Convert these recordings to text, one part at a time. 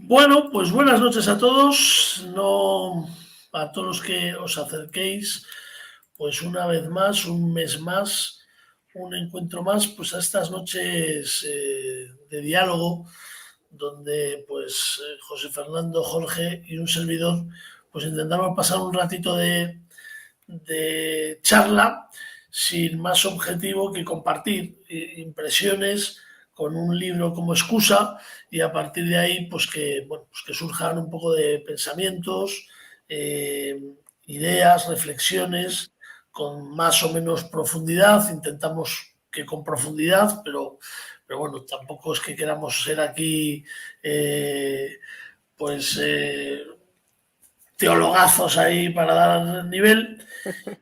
Bueno, pues buenas noches a todos, no a todos los que os acerquéis, pues una vez más, un mes más, un encuentro más, pues a estas noches de diálogo, donde pues José Fernando, Jorge y un servidor, pues intentamos pasar un ratito de charla sin más objetivo que compartir impresiones con un libro como excusa y a partir de ahí pues que, bueno, pues que surjan un poco de pensamientos, eh, ideas, reflexiones con más o menos profundidad. Intentamos que con profundidad, pero bueno, tampoco es que queramos ser aquí pues teologazos ahí para dar nivel.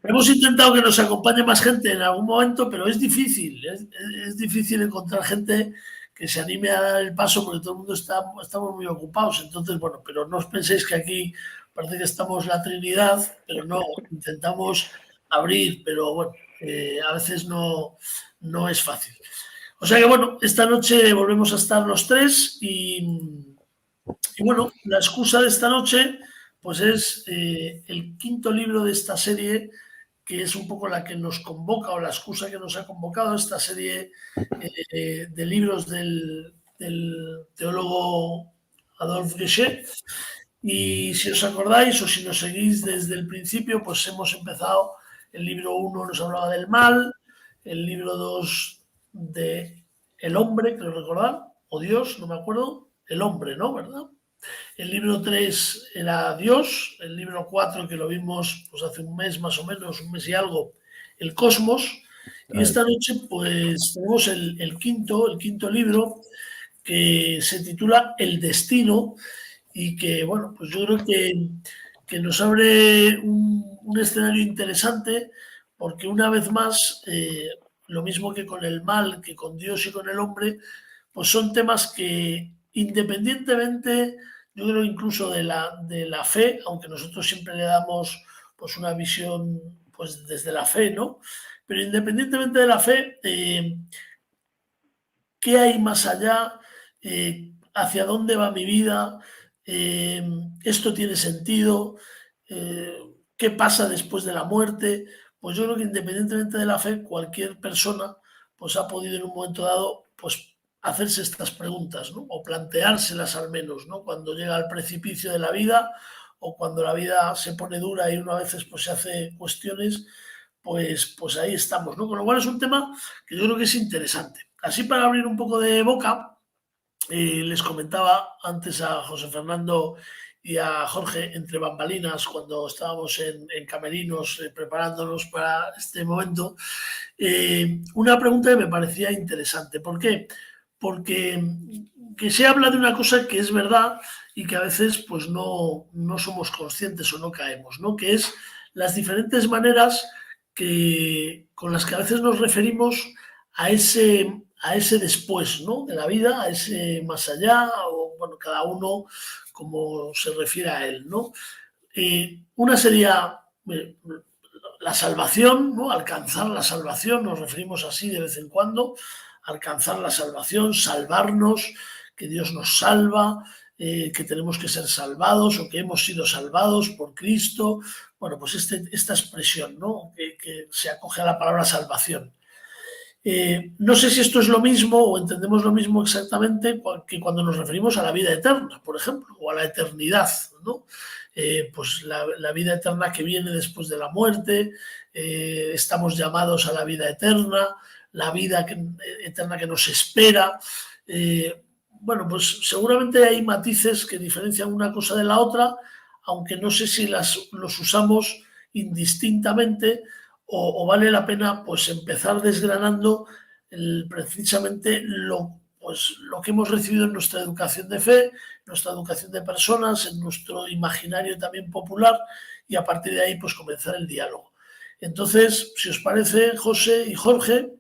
Hemos intentado que nos acompañe más gente en algún momento, pero es difícil. Es difícil encontrar gente que se anime a dar el paso porque todo el mundo estamos muy ocupados. Entonces, bueno, pero no os penséis que aquí parece que estamos la Trinidad, pero no, intentamos abrir, pero bueno, a veces no es fácil. O sea que bueno, esta noche volvemos a estar los tres y bueno, la excusa de esta noche pues es el quinto libro de esta serie que es un poco la que nos convoca o la excusa que nos ha convocado esta serie de libros del teólogo Adolf Geshe. Y si os acordáis o si nos seguís desde el principio, pues hemos empezado el libro 1 nos hablaba del mal, el libro 2 de el hombre, creo recordar, o Dios, no me acuerdo, el hombre, ¿no? ¿Verdad? El libro 3 era Dios, el libro 4 que lo vimos pues, hace un mes más o menos, un mes y algo, el cosmos. Y esta noche pues tenemos el quinto libro que se titula El destino y que, bueno, pues yo creo que nos abre un escenario interesante porque una vez más, lo mismo que con el mal, que con Dios y con el hombre, pues son temas que independientemente, yo creo incluso de la fe, aunque nosotros siempre le damos pues una visión pues desde la fe, ¿no? Pero independientemente de la fe, ¿qué hay más allá? ¿Hacia dónde va mi vida? ¿Esto tiene sentido? Eh, ¿Qué pasa después de la muerte? Pues yo creo que independientemente de la fe, cualquier persona pues ha podido en un momento dado pues hacerse estas preguntas, ¿no? O planteárselas al menos, ¿no? Cuando llega al precipicio de la vida o cuando la vida se pone dura y uno a veces pues se hace cuestiones, pues ahí estamos, ¿no? Con lo cual es un tema que yo creo que es interesante. Así para abrir un poco de boca, les comentaba antes a José Fernando y a Jorge entre bambalinas cuando estábamos en camerinos preparándonos para este momento, una pregunta que me parecía interesante. ¿Por qué? Porque que se habla de una cosa que es verdad y que a veces pues no somos conscientes o no caemos, ¿no? Que es las diferentes maneras con las que a veces nos referimos a ese después, ¿no? De la vida, a ese más allá, o bueno, cada uno como se refiere a él, ¿no? Una sería la salvación, ¿no? Alcanzar la salvación, nos referimos así de vez en cuando, alcanzar la salvación, salvarnos, que Dios nos salva, que tenemos que ser salvados o que hemos sido salvados por Cristo. Bueno, pues esta expresión, ¿no? Que se acoge a la palabra salvación. No sé si esto es lo mismo o entendemos lo mismo exactamente que cuando nos referimos a la vida eterna, por ejemplo, o a la eternidad, ¿no? Pues la vida eterna que viene después de la muerte, estamos llamados a la vida eterna, la vida eterna que nos espera. Bueno, pues seguramente hay matices que diferencian una cosa de la otra, aunque no sé si los usamos indistintamente o vale la pena pues empezar desgranando precisamente pues, lo que hemos recibido en nuestra educación de fe, nuestra educación de personas, en nuestro imaginario también popular y a partir de ahí pues comenzar el diálogo. Entonces, si os parece, José y Jorge,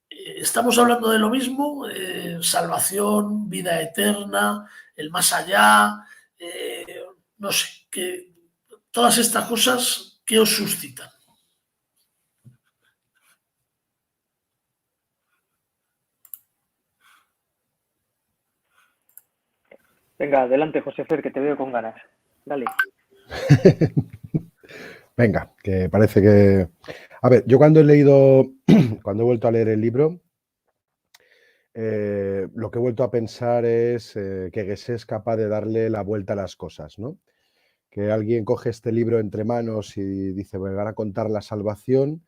estamos hablando de lo mismo, salvación, vida eterna, el más allá, no sé, que todas estas cosas, ¿qué os suscitan? Venga, adelante, José Fer, que te veo con ganas. Dale. Venga, que parece que... A ver, yo cuando he leído, cuando he vuelto a leer el libro, lo que he vuelto a pensar es que Geshe es capaz de darle la vuelta a las cosas, ¿no? Que alguien coge este libro entre manos y dice, me van a contar la salvación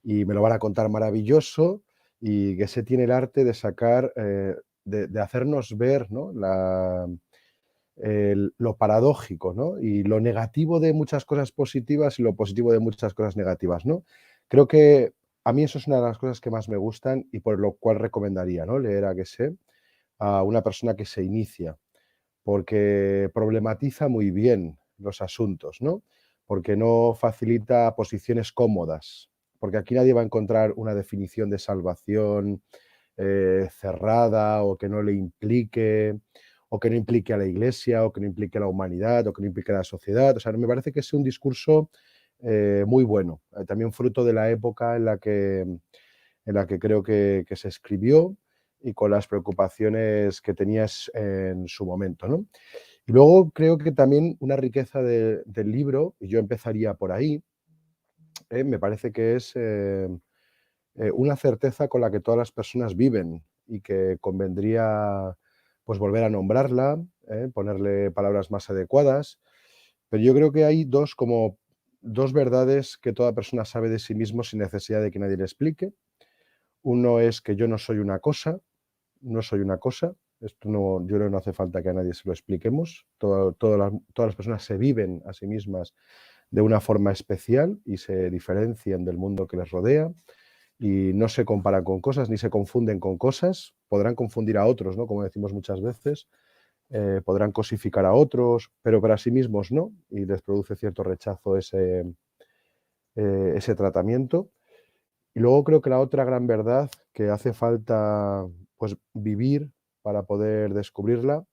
y me lo van a contar maravilloso, y Geshe tiene el arte de sacar, de hacernos ver, ¿no? Lo paradójico, ¿no? Y lo negativo de muchas cosas positivas y lo positivo de muchas cosas negativas, ¿no? Creo que a mí eso es una de las cosas que más me gustan y por lo cual recomendaría, ¿no? Leer a Geshe a una persona que se inicia, porque problematiza muy bien los asuntos, ¿no? Porque no facilita posiciones cómodas, porque aquí nadie va a encontrar una definición de salvación cerrada o que no le implique, o que no implique a la Iglesia, o que no implique a la humanidad, o que no implique a la sociedad. O sea, me parece que es un discurso muy bueno, también fruto de la época en la que creo que se escribió y con las preocupaciones que tenías en su momento, ¿no? Y luego creo que también una riqueza del libro, y yo empezaría por ahí, me parece que es una certeza con la que todas las personas viven y que convendría pues volver a nombrarla, ponerle palabras más adecuadas, pero yo creo que hay dos verdades que toda persona sabe de sí mismo sin necesidad de que nadie le explique. Uno es que yo no soy una cosa, no soy una cosa. Esto no, yo creo que no hace falta que a nadie se lo expliquemos. Todas las personas se viven a sí mismas de una forma especial y se diferencian del mundo que les rodea y no se comparan con cosas ni se confunden con cosas. Podrán confundir a otros, ¿no? Como decimos muchas veces, podrán cosificar a otros, pero para sí mismos no, y les produce cierto rechazo ese tratamiento. Y luego creo que la otra gran verdad que hace falta pues vivir para poder descubrirla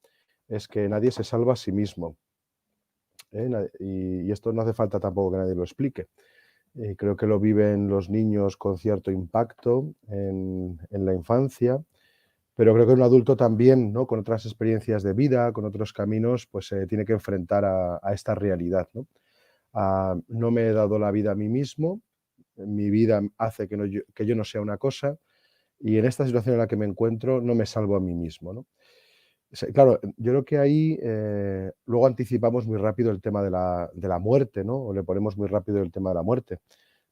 es que nadie se salva a sí mismo. Y esto no hace falta tampoco que nadie lo explique. Creo que lo viven los niños con cierto impacto en la infancia, pero creo que un adulto también, ¿no? Con otras experiencias de vida, con otros caminos, pues se tiene que enfrentar a esta realidad, ¿no? No me he dado la vida a mí mismo, mi vida hace que yo no sea una cosa, y en esta situación en la que me encuentro no me salvo a mí mismo, ¿no? Claro, yo creo que ahí luego anticipamos muy rápido el tema de la muerte, ¿no? O le ponemos muy rápido el tema de la muerte,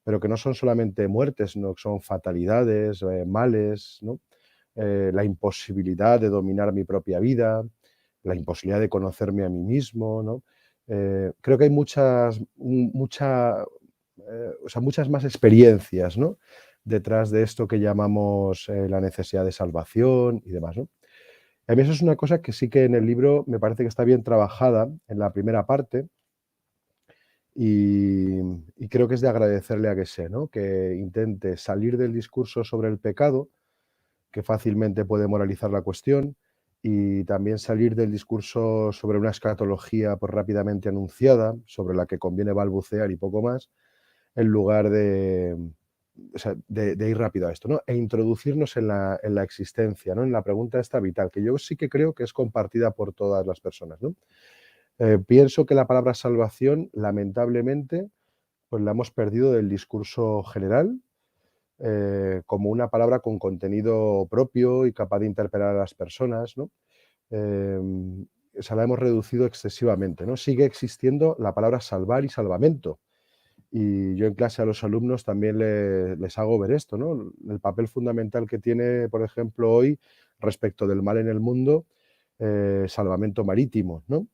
pero que no son solamente muertes, sino que son fatalidades, males, ¿no? La imposibilidad de dominar mi propia vida, la imposibilidad de conocerme a mí mismo, ¿no? Creo que hay o sea, muchas más experiencias, ¿no? Detrás de esto que llamamos la necesidad de salvación y demás, ¿no? A mí eso es una cosa que sí que en el libro me parece que está bien trabajada en la primera parte y creo que es de agradecerle a Geshe, ¿no? Que intente salir del discurso sobre el pecado, que fácilmente puede moralizar la cuestión, y también salir del discurso sobre una escatología pues, rápidamente anunciada, sobre la que conviene balbucear y poco más, en lugar o sea, de ir rápido a esto, ¿no? E introducirnos en la existencia, ¿no? En la pregunta esta vital, que yo sí que creo que es compartida por todas las personas, ¿no? Pienso que la palabra salvación, lamentablemente, pues la hemos perdido del discurso general, como una palabra con contenido propio y capaz de interpelar a las personas, ¿no? O sea, la hemos reducido excesivamente, ¿no? Sigue existiendo la palabra salvar y salvamento. Y yo en clase a los alumnos también les hago ver esto, ¿no? El papel fundamental que tiene, por ejemplo, hoy respecto del mal en el mundo, salvamento marítimo, ¿no?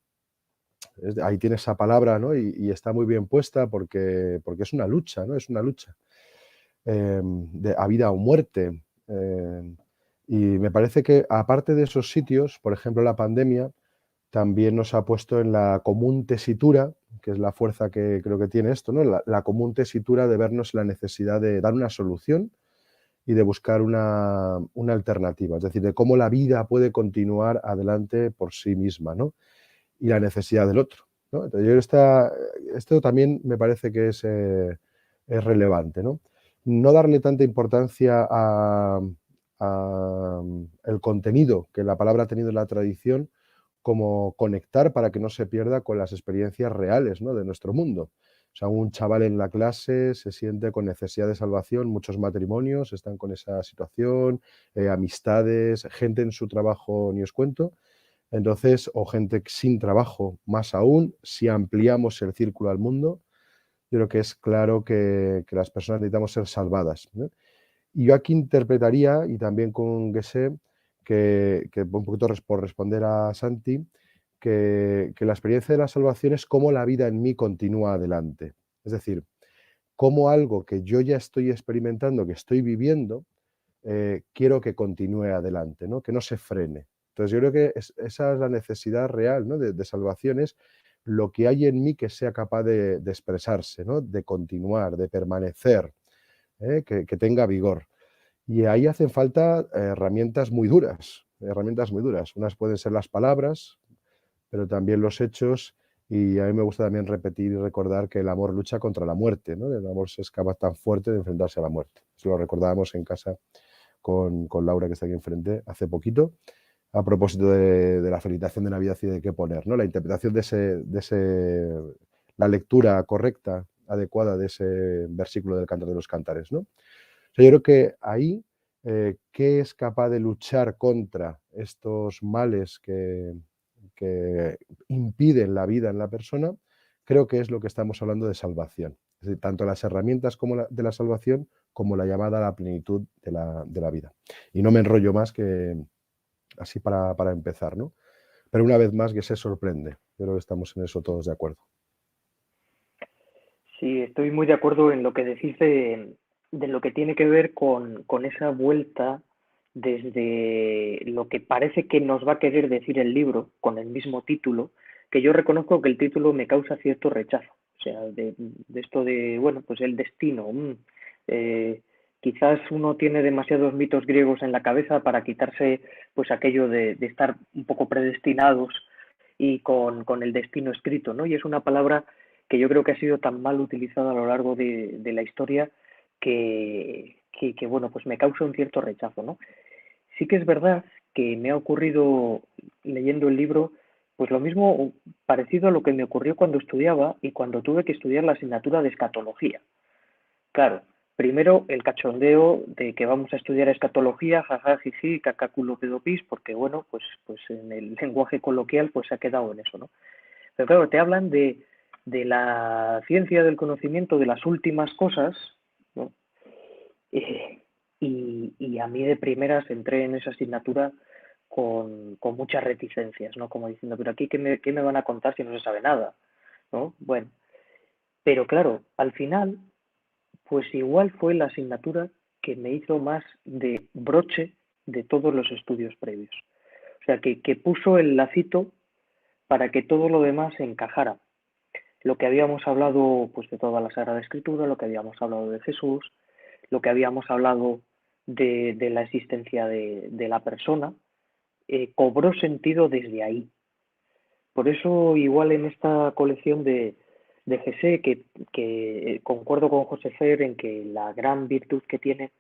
Ahí tiene esa palabra, ¿no? Y está muy bien puesta porque es una lucha, ¿no? Es una lucha a vida o muerte. Y me parece que aparte de esos sitios, por ejemplo, la pandemia también nos ha puesto en la común tesitura, que es la fuerza que creo que tiene esto, ¿no? La común tesitura de vernos la necesidad de dar una solución y de buscar una alternativa, es decir, de cómo la vida puede continuar adelante por sí misma, ¿no? Y la necesidad del otro, ¿no? Entonces, esto también me parece que es relevante, ¿no? No darle tanta importancia a el contenido que la palabra ha tenido en la tradición, como conectar para que no se pierda con las experiencias reales, ¿no?, de nuestro mundo. O sea, un chaval en la clase se siente con necesidad de salvación, muchos matrimonios están con esa situación, amistades, gente en su trabajo, ni os cuento. Entonces, o gente sin trabajo, más aún, si ampliamos el círculo al mundo, yo creo que es claro que las personas necesitamos ser salvadas, ¿no? Y yo aquí interpretaría, y también con Geshe, que un poquito por responder a Santi, que la experiencia de la salvación es cómo la vida en mí continúa adelante. Es decir, cómo algo que yo ya estoy experimentando, que estoy viviendo, quiero que continúe adelante, ¿no?, que no se frene. Entonces yo creo que esa es la necesidad real, ¿no?, de salvación, es lo que hay en mí que sea capaz de expresarse, ¿no?, de continuar, de permanecer, que tenga vigor. Y ahí hacen falta herramientas muy duras, herramientas muy duras. Unas pueden ser las palabras, pero también los hechos, y a mí me gusta también repetir y recordar que el amor lucha contra la muerte, ¿no? El amor es capaz tan fuerte de enfrentarse a la muerte. Eso lo recordábamos en casa con Laura, que está aquí enfrente, hace poquito, a propósito de la felicitación de Navidad y de qué poner, ¿no? La interpretación la lectura correcta, adecuada de ese versículo del Cantar de los Cantares, ¿no? O sea, yo creo que ahí, ¿qué es capaz de luchar contra estos males que impiden la vida en la persona? Creo que es lo que estamos hablando de salvación. Es decir, tanto las herramientas como de la salvación, como la llamada a la plenitud de la vida. Y no me enrollo más, que así para empezar, ¿no? Pero una vez más, que se sorprende. Yo creo que estamos en eso todos de acuerdo. Sí, estoy muy de acuerdo en lo que decís de lo que tiene que ver con esa vuelta desde lo que parece que nos va a querer decir el libro con el mismo título, que yo reconozco que el título me causa cierto rechazo. O sea, de esto de, bueno, pues el destino. Quizás uno tiene demasiados mitos griegos en la cabeza para quitarse pues aquello de estar un poco predestinados y con el destino escrito, ¿no? Y es una palabra que yo creo que ha sido tan mal utilizada a lo largo de la historia que, bueno, pues me causa un cierto rechazo, ¿no? Sí que es verdad que me ha ocurrido leyendo el libro, pues lo mismo parecido a lo que me ocurrió cuando estudiaba y cuando tuve que estudiar la asignatura de escatología. Claro, primero el cachondeo de que vamos a estudiar escatología, jaja, jiji, cacaculo pedopis, porque bueno, pues en el lenguaje coloquial pues se ha quedado en eso, ¿no? Pero claro, te hablan de la ciencia del conocimiento de las últimas cosas, ¿no? Eh, y a mí de primeras entré en esa asignatura con muchas reticencias, ¿no? Como diciendo, pero aquí, qué me van a contar si no se sabe nada? ¿No? Bueno, pero claro, al final, pues igual fue la asignatura que me hizo más de broche de todos los estudios previos. O sea, que puso el lacito para que todo lo demás encajara. Lo que habíamos hablado pues de toda la Sagrada Escritura, lo que habíamos hablado de Jesús, lo que habíamos hablado de la existencia de la persona, cobró sentido desde ahí. Por eso igual en esta colección de Gesé, que concuerdo con José Fer en que la gran virtud que tiene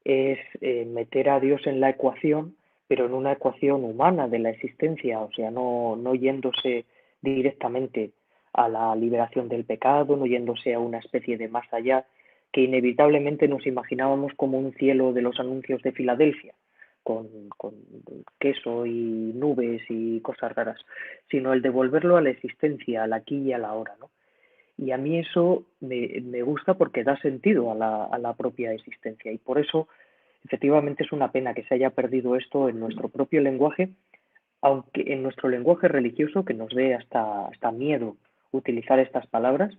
es meter a Dios en la ecuación, pero en una ecuación humana de la existencia, o sea, no yéndose directamente a la liberación del pecado, no yéndose a una especie de más allá, que inevitablemente nos imaginábamos como un cielo de los anuncios de Filadelfia, con queso y nubes y cosas raras, sino el devolverlo a la existencia, al aquí y a la ahora, ¿no? Y a mí eso me gusta porque da sentido a la propia existencia y por eso efectivamente es una pena que se haya perdido esto en nuestro propio lenguaje, aunque en nuestro lenguaje religioso, que nos dé hasta miedo utilizar estas palabras,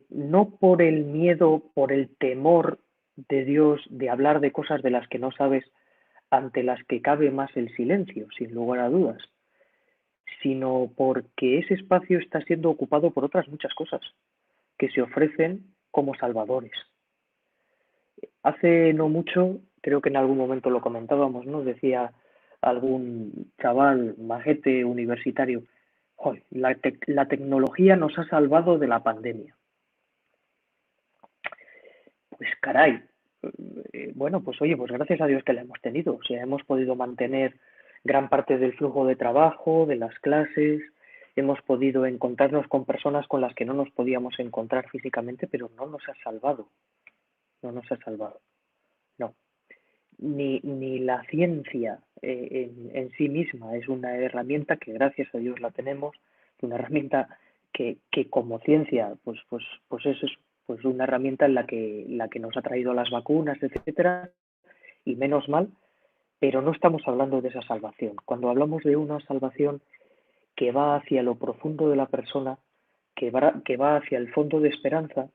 no por el miedo, por el temor de Dios de hablar de cosas de las que no sabes, ante las que cabe más el silencio, sin lugar a dudas, sino porque ese espacio está siendo ocupado por otras muchas cosas que se ofrecen como salvadores. Hace no mucho, creo que en algún momento lo comentábamos, ¿no? Decía algún chaval majete universitario, "Joder, la tecnología nos ha salvado de la pandemia". Pues caray, bueno, pues oye, pues gracias a Dios que la hemos tenido, o sea, hemos podido mantener gran parte del flujo de trabajo, de las clases, hemos podido encontrarnos con personas con las que no nos podíamos encontrar físicamente, pero no nos ha salvado, no nos ha salvado, no. Ni la ciencia en sí misma es una herramienta que gracias a Dios la tenemos, una herramienta que como ciencia pues es pues una herramienta en la que nos ha traído las vacunas, etcétera, y menos mal, pero no estamos hablando de esa salvación. Cuando hablamos de una salvación que va hacia lo profundo de la persona, que va hacia el fondo de esperanza,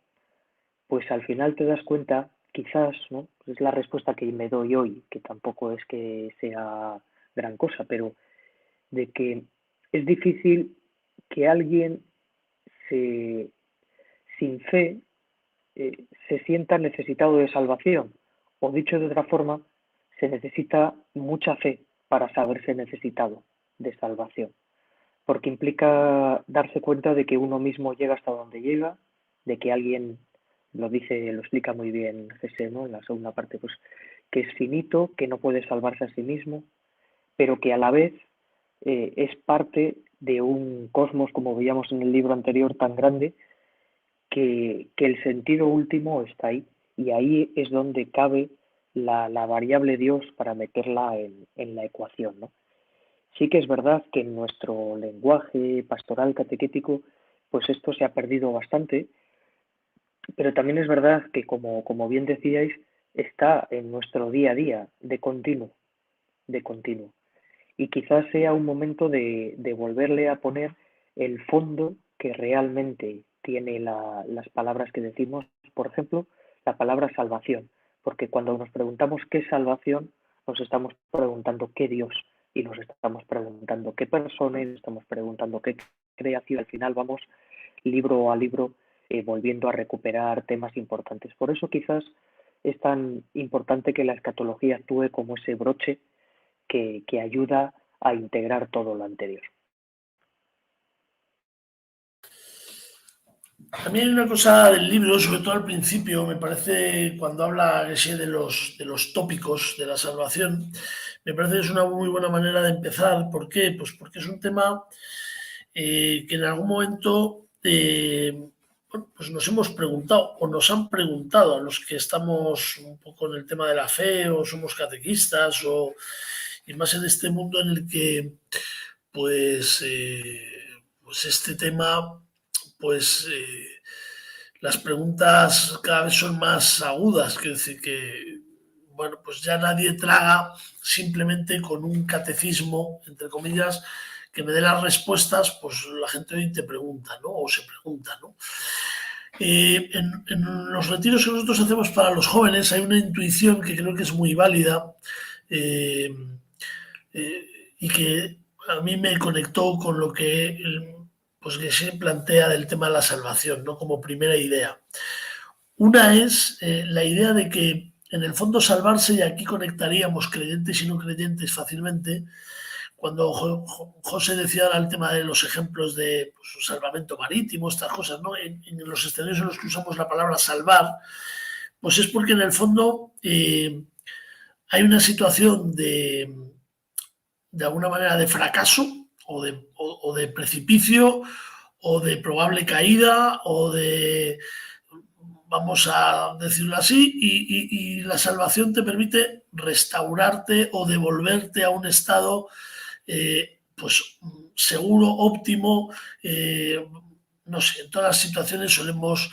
pues al final te das cuenta, quizás, ¿no? Es la respuesta que me doy hoy, que tampoco es que sea gran cosa, pero de que es difícil que alguien se, sin fe se sienta necesitado de salvación, o dicho de otra forma, se necesita mucha fe para saberse necesitado de salvación, porque implica darse cuenta de que uno mismo llega hasta donde llega, de que alguien lo explica muy bien Jesús, ¿no? En la segunda parte, pues que es finito, que no puede salvarse a sí mismo, pero que a la vez es parte de un cosmos, como veíamos en el libro anterior, tan grande, que el sentido último está ahí, y ahí es donde cabe la variable Dios para meterla en la ecuación, ¿no? Sí que es verdad que en nuestro lenguaje pastoral catequético, pues esto se ha perdido bastante, pero también es verdad que, como bien decíais, está en nuestro día a día, de continuo, de continuo. Y quizás sea un momento de volverle a poner el fondo que realmente tiene las palabras que decimos, por ejemplo, la palabra salvación, porque cuando nos preguntamos qué salvación, nos estamos preguntando qué Dios, y nos estamos preguntando qué persona, y nos estamos preguntando qué creación. Al final vamos libro a libro volviendo a recuperar temas importantes. Por eso quizás es tan importante que la escatología actúe como ese broche que ayuda a integrar todo lo anterior. A mí hay una cosa del libro, sobre todo al principio, me parece, cuando habla de los tópicos de la salvación, me parece que es una muy buena manera de empezar. ¿Por qué? Pues porque es un tema que en algún momento bueno, pues nos hemos preguntado o nos han preguntado a los que estamos un poco en el tema de la fe o somos catequistas y más en este mundo en el que pues este tema pues las preguntas cada vez son más agudas, que decir que bueno, pues ya nadie traga simplemente con un catecismo, entre comillas, que me dé las respuestas, pues la gente hoy te pregunta, ¿no? O se pregunta, ¿no? En los retiros que nosotros hacemos para los jóvenes hay una intuición que creo que es muy válida eh, y que a mí me conectó con lo pues que se plantea del tema de la salvación, ¿no? Como primera idea. Una es la idea de que en el fondo salvarse, y aquí conectaríamos creyentes y no creyentes fácilmente, cuando José decía el tema de los ejemplos de pues, salvamento marítimo, estas cosas, ¿no? En los escenarios en los que usamos la palabra salvar, pues es porque en el fondo hay una situación de alguna manera de fracaso o de precipicio o de probable caída o de, vamos a decirlo así, y la salvación te permite restaurarte o devolverte a un estado pues seguro, óptimo. No sé, en todas las situaciones solemos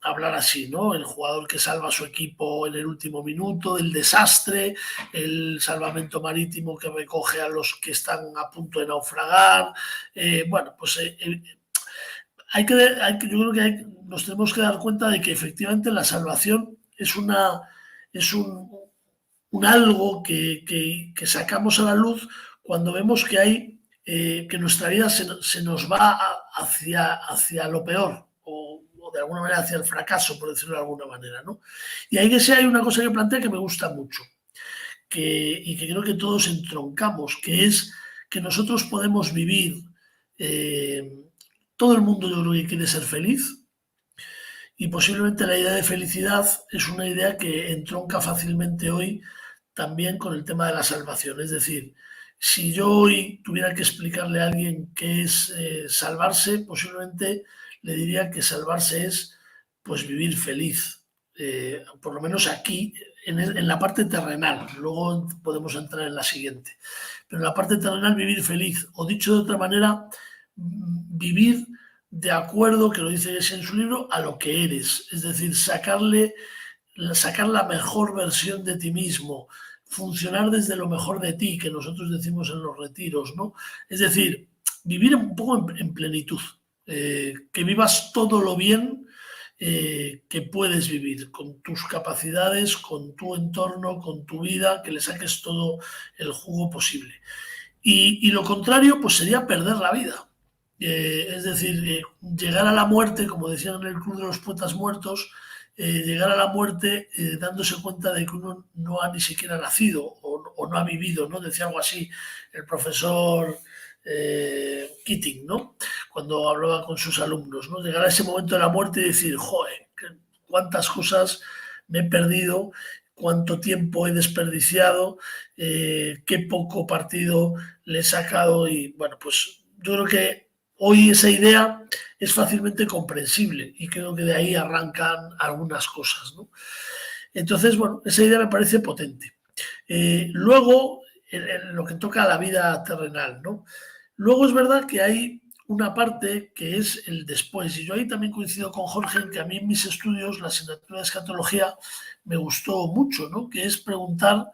hablar así, ¿no? El jugador que salva a su equipo en el último minuto, el desastre, el salvamento marítimo que recoge a los que están a punto de naufragar. Bueno, pues yo creo que nos tenemos que dar cuenta de que efectivamente la salvación es un algo que sacamos a la luz cuando vemos que hay que nuestra vida se nos va hacia lo peor o de alguna manera hacia el fracaso, por decirlo de alguna manera, ¿no? Y ahí que sí hay una cosa que plantea que me gusta mucho y que creo que todos entroncamos, que es que nosotros podemos vivir, todo el mundo yo creo que quiere ser feliz, y posiblemente la idea de felicidad es una idea que entronca fácilmente hoy también con el tema de la salvación. Es decir, Si yo hoy tuviera que explicarle a alguien qué es salvarse, posiblemente le diría que salvarse es pues vivir feliz, por lo menos aquí, en la parte terrenal. Luego podemos entrar en la siguiente. Pero en la parte terrenal, vivir feliz. O dicho de otra manera, vivir de acuerdo, que lo dice Geshe en su libro, a lo que eres. Es decir, sacar la mejor versión de ti mismo, funcionar desde lo mejor de ti, que nosotros decimos en los retiros, ¿no? Es decir, vivir un poco en plenitud, que vivas todo lo bien que puedes vivir, con tus capacidades, con tu entorno, con tu vida, que le saques todo el jugo posible. Y lo contrario, pues sería perder la vida. Es decir, llegar a la muerte, como decían en el Club de los Poetas Muertos, llegar a la muerte dándose cuenta de que uno no ha ni siquiera nacido o no ha vivido, ¿no? Decía algo así el profesor Keating, ¿no? Cuando hablaba con sus alumnos, ¿no? Llegar a ese momento de la muerte y decir, joder, cuántas cosas me he perdido, cuánto tiempo he desperdiciado, qué poco partido le he sacado y bueno, pues yo creo que hoy esa idea es fácilmente comprensible y creo que de ahí arrancan algunas cosas, ¿no? Entonces, bueno, esa idea me parece potente. Luego, en lo que toca a la vida terrenal, ¿no? Luego es verdad que hay una parte que es el después. Y yo ahí también coincido con Jorge en que a mí en mis estudios, la asignatura de escatología, me gustó mucho, ¿no? Que es preguntar,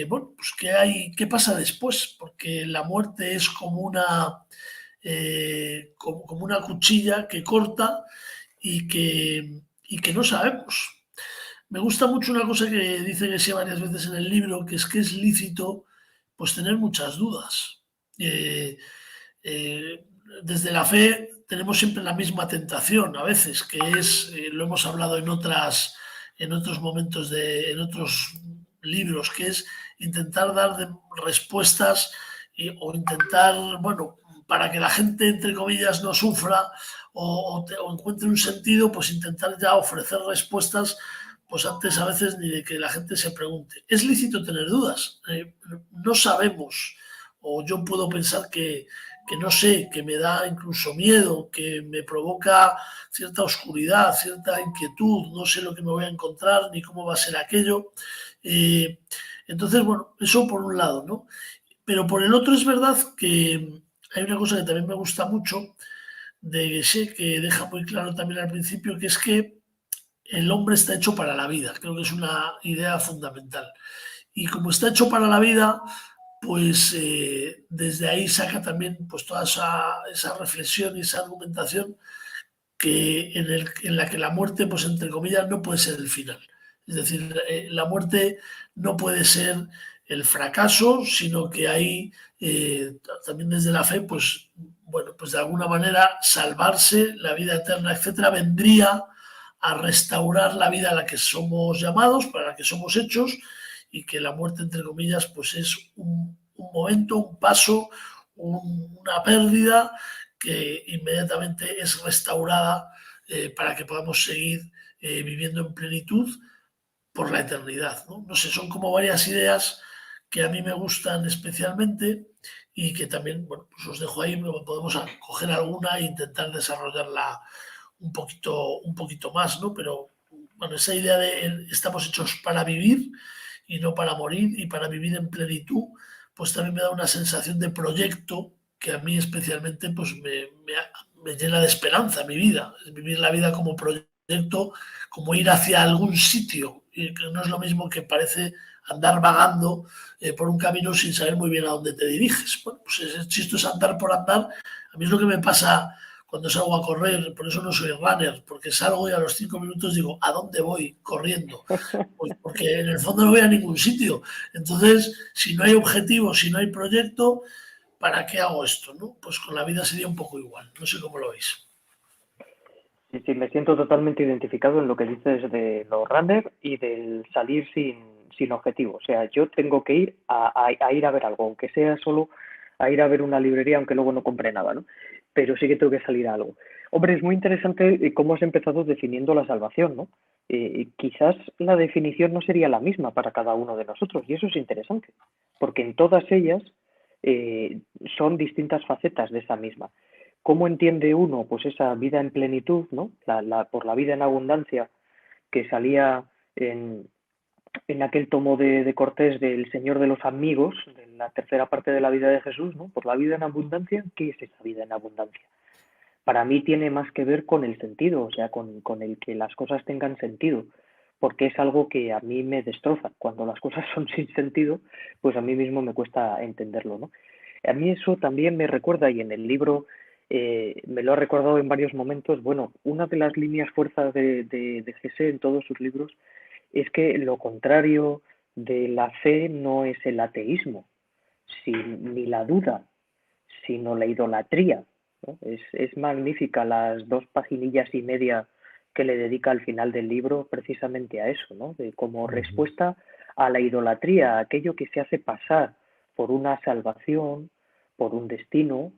bueno, pues qué pasa después, porque la muerte es como una cuchilla que corta y que no sabemos. Me gusta mucho una cosa que dice Geshe varias veces en el libro, que es lícito pues tener muchas dudas. Eh, desde la fe tenemos siempre la misma tentación a veces, que es, lo hemos hablado en otros momentos, en otros libros, que es intentar dar respuestas o intentar, bueno, para que la gente, entre comillas, no sufra o encuentre un sentido, pues intentar ya ofrecer respuestas pues antes a veces ni de que la gente se pregunte. Es lícito tener dudas, no sabemos, o yo puedo pensar que no sé, que me da incluso miedo, que me provoca cierta oscuridad, cierta inquietud, no sé lo que me voy a encontrar ni cómo va a ser aquello. Entonces, bueno, eso por un lado, ¿no? Pero por el otro es verdad que hay una cosa que también me gusta mucho de Geshe, que deja muy claro también al principio, que es que el hombre está hecho para la vida. Creo que es una idea fundamental. Y como está hecho para la vida, pues desde ahí saca también pues toda esa reflexión y esa argumentación en la que la muerte, pues entre comillas, no puede ser el final. Es decir, la muerte no puede ser el fracaso, sino que ahí también desde la fe, pues bueno, pues de alguna manera salvarse, la vida eterna, etcétera, vendría a restaurar la vida a la que somos llamados, para la que somos hechos, y que la muerte, entre comillas, pues es un momento, un paso, una pérdida que inmediatamente es restaurada para que podamos seguir viviendo en plenitud por la eternidad, ¿no? No sé, son como varias ideas que a mí me gustan especialmente y que también, bueno, pues os dejo ahí, podemos coger alguna e intentar desarrollarla un poquito más, ¿no? Pero, bueno, esa idea de estamos hechos para vivir y no para morir y para vivir en plenitud, pues también me da una sensación de proyecto que a mí especialmente pues me llena de esperanza mi vida, es vivir la vida como proyecto, como ir hacia algún sitio, y que no es lo mismo que parece andar vagando por un camino sin saber muy bien a dónde te diriges. Bueno, pues esto es andar por andar. A mí es lo que me pasa cuando salgo a correr, por eso no soy runner, porque salgo y a los 5 minutos digo, ¿a dónde voy corriendo? Pues porque en el fondo no voy a ningún sitio. Entonces, si no hay objetivo, si no hay proyecto, ¿para qué hago esto? ¿No? Pues con la vida sería un poco igual. No sé cómo lo veis. Sí, sí, me siento totalmente identificado en lo que dices de los runners y del salir sin objetivo. O sea, yo tengo que ir a ir a ver algo, aunque sea solo a ir a ver una librería, aunque luego no compre nada, ¿no? Pero sí que tengo que salir a algo. Hombre, es muy interesante cómo has empezado definiendo la salvación, ¿no? Quizás la definición no sería la misma para cada uno de nosotros, y eso es interesante, porque en todas ellas eh, son distintas facetas de esa misma. ¿Cómo entiende uno pues esa vida en plenitud, ¿no? Por la vida en abundancia que salía en aquel tomo de Cortés del Señor de los Amigos, de la tercera parte de la vida de Jesús, ¿no? Por la vida en abundancia, ¿qué es esa vida en abundancia? Para mí tiene más que ver con el sentido, o sea, con el que las cosas tengan sentido, porque es algo que a mí me destroza. Cuando las cosas son sin sentido, pues a mí mismo me cuesta entenderlo, ¿no? A mí eso también me recuerda, y en el libro me lo ha recordado en varios momentos, bueno, una de las líneas fuerzas de Gese en todos sus libros es que lo contrario de la fe no es el ateísmo, ni la duda, sino la idolatría, ¿no? Es magnífica las 2 paginillas y media que le dedica al final del libro precisamente a eso, ¿no? De como respuesta a la idolatría, a aquello que se hace pasar por una salvación, por un destino,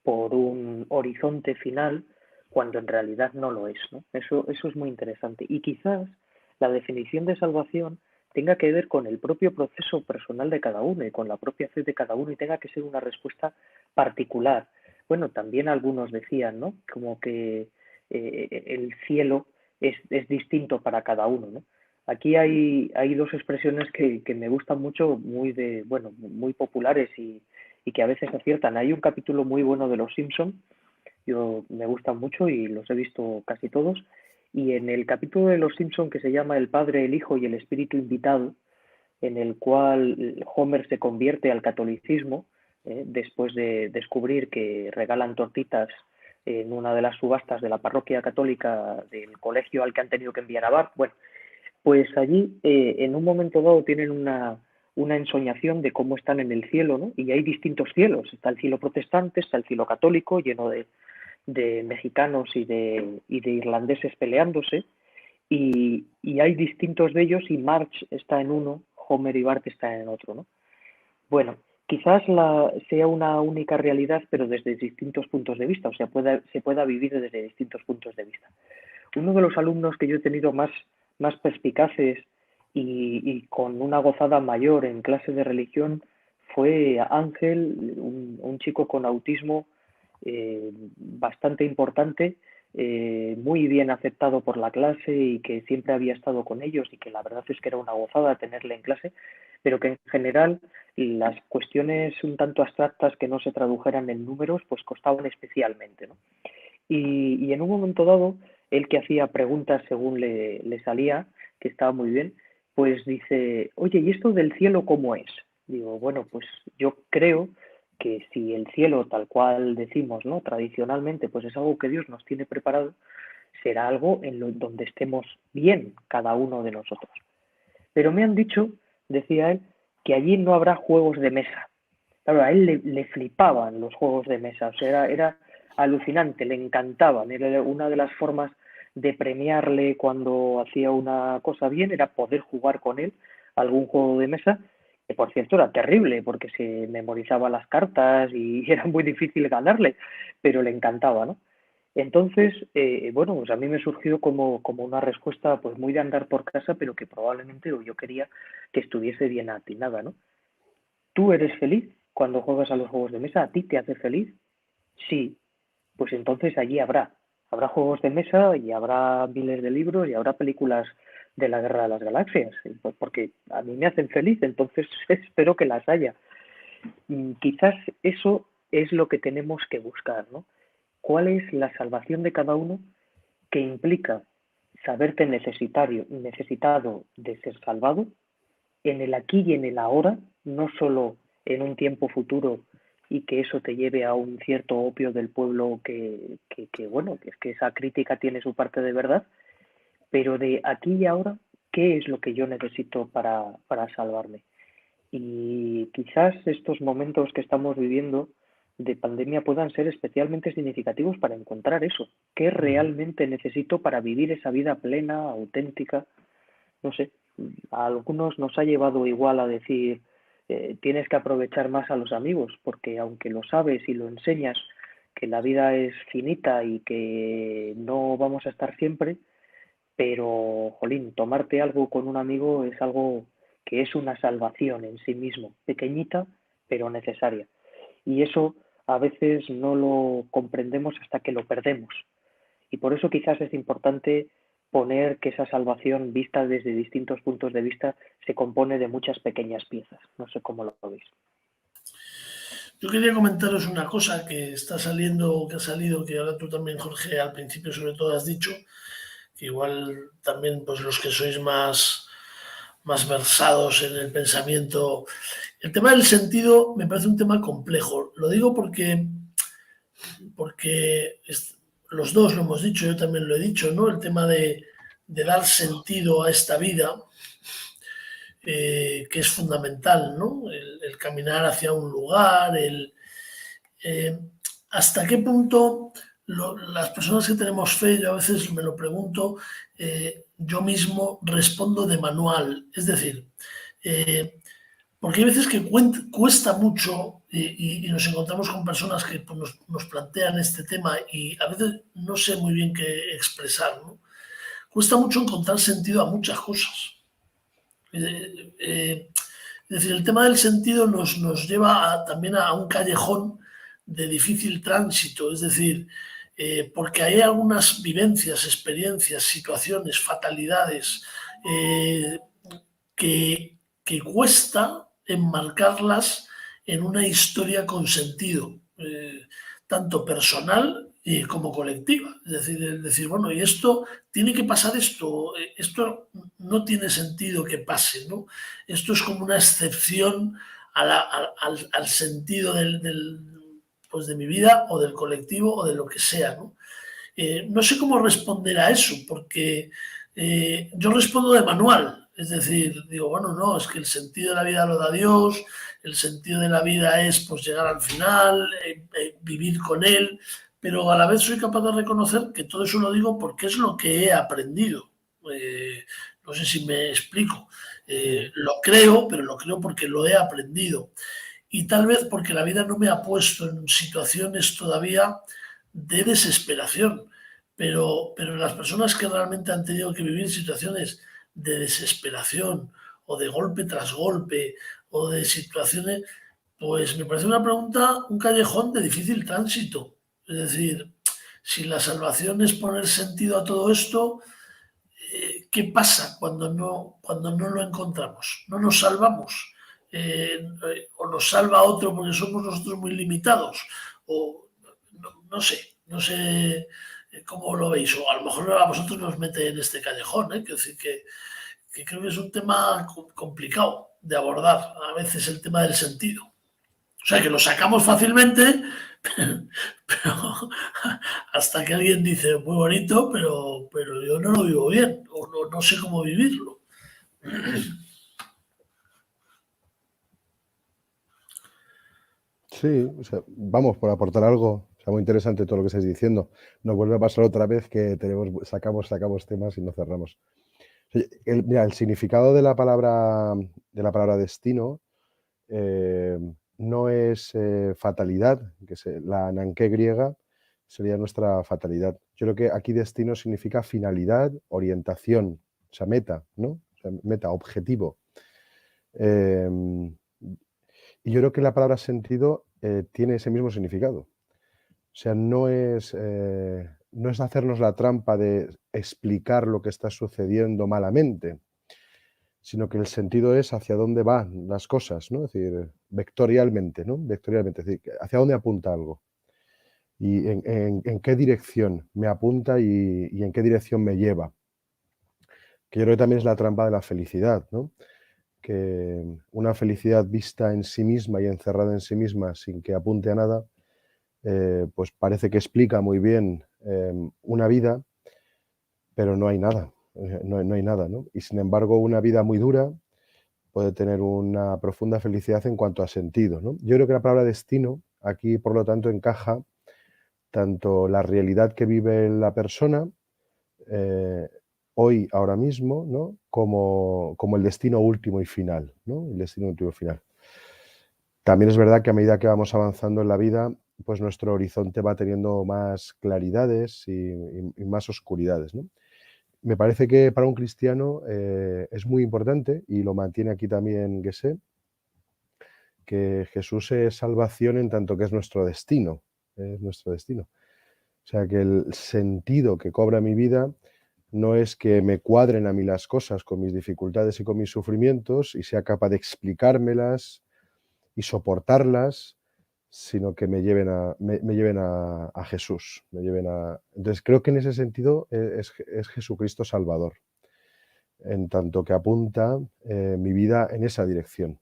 por un horizonte final, cuando en realidad no lo es, ¿no? Eso es muy interesante. Y quizás la definición de salvación tenga que ver con el propio proceso personal de cada uno y con la propia fe de cada uno y tenga que ser una respuesta particular. Bueno, también algunos decían, ¿no? Como que el cielo es distinto para cada uno, ¿no? Aquí hay 2 expresiones que me gustan mucho, muy populares y que a veces aciertan. Hay un capítulo muy bueno de Los Simpson, yo me gustan mucho y los he visto casi todos, y en el capítulo de Los Simpson que se llama El Padre, el Hijo y el Espíritu Invitado, en el cual Homer se convierte al catolicismo después de descubrir que regalan tortitas en una de las subastas de la parroquia católica del colegio al que han tenido que enviar a Bart. Bueno, pues allí en un momento dado tienen una ensoñación de cómo están en el cielo, ¿no? Y hay distintos cielos. Está el cielo protestante, está el cielo católico, lleno de mexicanos y de irlandeses peleándose, y hay distintos de ellos y Marge está en uno, Homer y Bart están en otro, ¿no? Bueno, quizás sea una única realidad, pero desde distintos puntos de vista, o sea, se pueda vivir desde distintos puntos de vista. Uno de los alumnos que yo he tenido más perspicaces y con una gozada mayor en clase de religión fue Ángel, un chico con autismo bastante importante, muy bien aceptado por la clase y que siempre había estado con ellos y que la verdad es que era una gozada tenerle en clase, pero que en general las cuestiones un tanto abstractas que no se tradujeran en números pues costaban especialmente, ¿no? Y en un momento dado, él que hacía preguntas según le salía, que estaba muy bien, pues dice, oye, ¿y esto del cielo cómo es? Digo, bueno, pues yo creo que si el cielo, tal cual decimos, ¿no? Tradicionalmente, pues es algo que Dios nos tiene preparado, será algo donde estemos bien cada uno de nosotros. Pero me han dicho, decía él, que allí no habrá juegos de mesa. Claro, a él le flipaban los juegos de mesa, o sea, era alucinante, le encantaban. Era una de las formas de premiarle cuando hacía una cosa bien, era poder jugar con él algún juego de mesa, que por cierto era terrible, porque se memorizaba las cartas y era muy difícil ganarle, pero le encantaba, ¿no? Entonces, bueno, pues a mí me surgió como una respuesta pues muy de andar por casa, pero que probablemente o yo quería que estuviese bien atinada, ¿no? ¿Tú eres feliz cuando juegas a los juegos de mesa? ¿A ti te hace feliz? Sí, pues entonces allí habrá juegos de mesa y habrá miles de libros y habrá películas de la Guerra de las Galaxias, pues porque a mí me hacen feliz, entonces espero que las haya. Quizás eso es lo que tenemos que buscar, ¿no? ¿Cuál es la salvación de cada uno que implica saberte necesitado de ser salvado en el aquí y en el ahora, no solo en un tiempo futuro y que eso te lleve a un cierto opio del pueblo bueno, que es que esa crítica tiene su parte de verdad, pero de aquí y ahora, ¿qué es lo que yo necesito para salvarme? Y quizás estos momentos que estamos viviendo de pandemia puedan ser especialmente significativos para encontrar eso. ¿Qué realmente necesito para vivir esa vida plena, auténtica? No sé, a algunos nos ha llevado igual a decir tienes que aprovechar más a los amigos, porque aunque lo sabes y lo enseñas, que la vida es finita y que no vamos a estar siempre, pero, jolín, tomarte algo con un amigo es algo que es una salvación en sí mismo, pequeñita, pero necesaria. Y eso a veces no lo comprendemos hasta que lo perdemos. Y por eso quizás es importante poner que esa salvación vista desde distintos puntos de vista se compone de muchas pequeñas piezas. No sé cómo lo veis. Yo quería comentaros una cosa que está saliendo, que ha salido, que ahora tú también, Jorge, al principio sobre todo has dicho, que igual también pues los que sois más versados en el pensamiento. El tema del sentido me parece un tema complejo. Lo digo porque los dos lo hemos dicho, yo también lo he dicho, ¿no? El tema de dar sentido a esta vida, que es fundamental, ¿no? El caminar hacia un lugar, eh, hasta qué punto las personas que tenemos fe, yo a veces me lo pregunto, yo mismo respondo de manual, es decir, eh, porque hay veces que cuesta mucho y nos encontramos con personas que pues, nos plantean este tema y a veces no sé muy bien qué expresar, ¿no? Cuesta mucho encontrar sentido a muchas cosas. Es decir, el tema del sentido nos lleva también a un callejón de difícil tránsito, es decir, porque hay algunas vivencias, experiencias, situaciones, fatalidades eh, que cuesta enmarcarlas en una historia con sentido, tanto personal como colectiva. Es decir, bueno, y esto tiene que pasar esto no tiene sentido que pase, ¿no? Esto es como una excepción al sentido pues de mi vida o del colectivo o de lo que sea, ¿no? No sé cómo responder a eso, porque yo respondo de manual. Es decir, digo, bueno, no, es que el sentido de la vida lo da Dios, el sentido de la vida es pues llegar al final, vivir con Él, pero a la vez soy capaz de reconocer que todo eso lo digo porque es lo que he aprendido. No sé si me explico. Lo creo, pero lo creo porque lo he aprendido. Y tal vez porque la vida no me ha puesto en situaciones todavía de desesperación, pero las personas que realmente han tenido que vivir situaciones de desesperación o de golpe tras golpe o de situaciones, pues me parece una pregunta, un callejón de difícil tránsito. Es decir, si la salvación es poner sentido a todo esto, ¿qué pasa cuando no lo encontramos? ¿No nos salvamos? ¿O nos salva otro porque somos nosotros muy limitados? O no sé cómo lo veis. O a lo mejor a vosotros nos mete en este callejón, ¿eh? Quiero decir que creo que es un tema complicado de abordar a veces el tema del sentido. O sea, que lo sacamos fácilmente, pero hasta que alguien dice muy bonito, pero yo no lo vivo bien o no sé cómo vivirlo. Sí, o sea, vamos por aportar algo. O sea, muy interesante todo lo que estáis diciendo. Nos vuelve a pasar otra vez que sacamos temas y no cerramos. Mira, el significado de la palabra destino no es fatalidad, que es la ananqué griega sería nuestra fatalidad. Yo creo que aquí destino significa finalidad, orientación, o sea, meta, ¿no? O sea, meta, objetivo. Eh, y yo creo que la palabra sentido tiene ese mismo significado. O sea, no es hacernos la trampa de explicar lo que está sucediendo malamente, sino que el sentido es hacia dónde van las cosas, ¿no? Es decir, vectorialmente, ¿no? Vectorialmente, es decir, hacia dónde apunta algo y en qué dirección me apunta y en qué dirección me lleva. Que yo creo que también es la trampa de la felicidad, ¿no? Que una felicidad vista en sí misma y encerrada en sí misma sin que apunte a nada, pues parece que explica muy bien una vida, pero no hay nada, no hay nada, ¿no? Y sin embargo, una vida muy dura puede tener una profunda felicidad en cuanto a sentido, ¿no? Yo creo que la palabra destino aquí, por lo tanto, encaja tanto la realidad que vive la persona eh, hoy, ahora mismo, ¿no? como el destino último y final, ¿no? El destino último y final. También es verdad que a medida que vamos avanzando en la vida, pues nuestro horizonte va teniendo más claridades y más oscuridades, ¿no? Me parece que para un cristiano es muy importante, y lo mantiene aquí también Geshe, que Jesús es salvación en tanto que es nuestro destino. Es nuestro destino. O sea, que el sentido que cobra mi vida no es que me cuadren a mí las cosas con mis dificultades y con mis sufrimientos y sea capaz de explicármelas y soportarlas, sino que me lleven a Jesús. Entonces, creo que en ese sentido es Jesucristo Salvador, en tanto que apunta mi vida en esa dirección.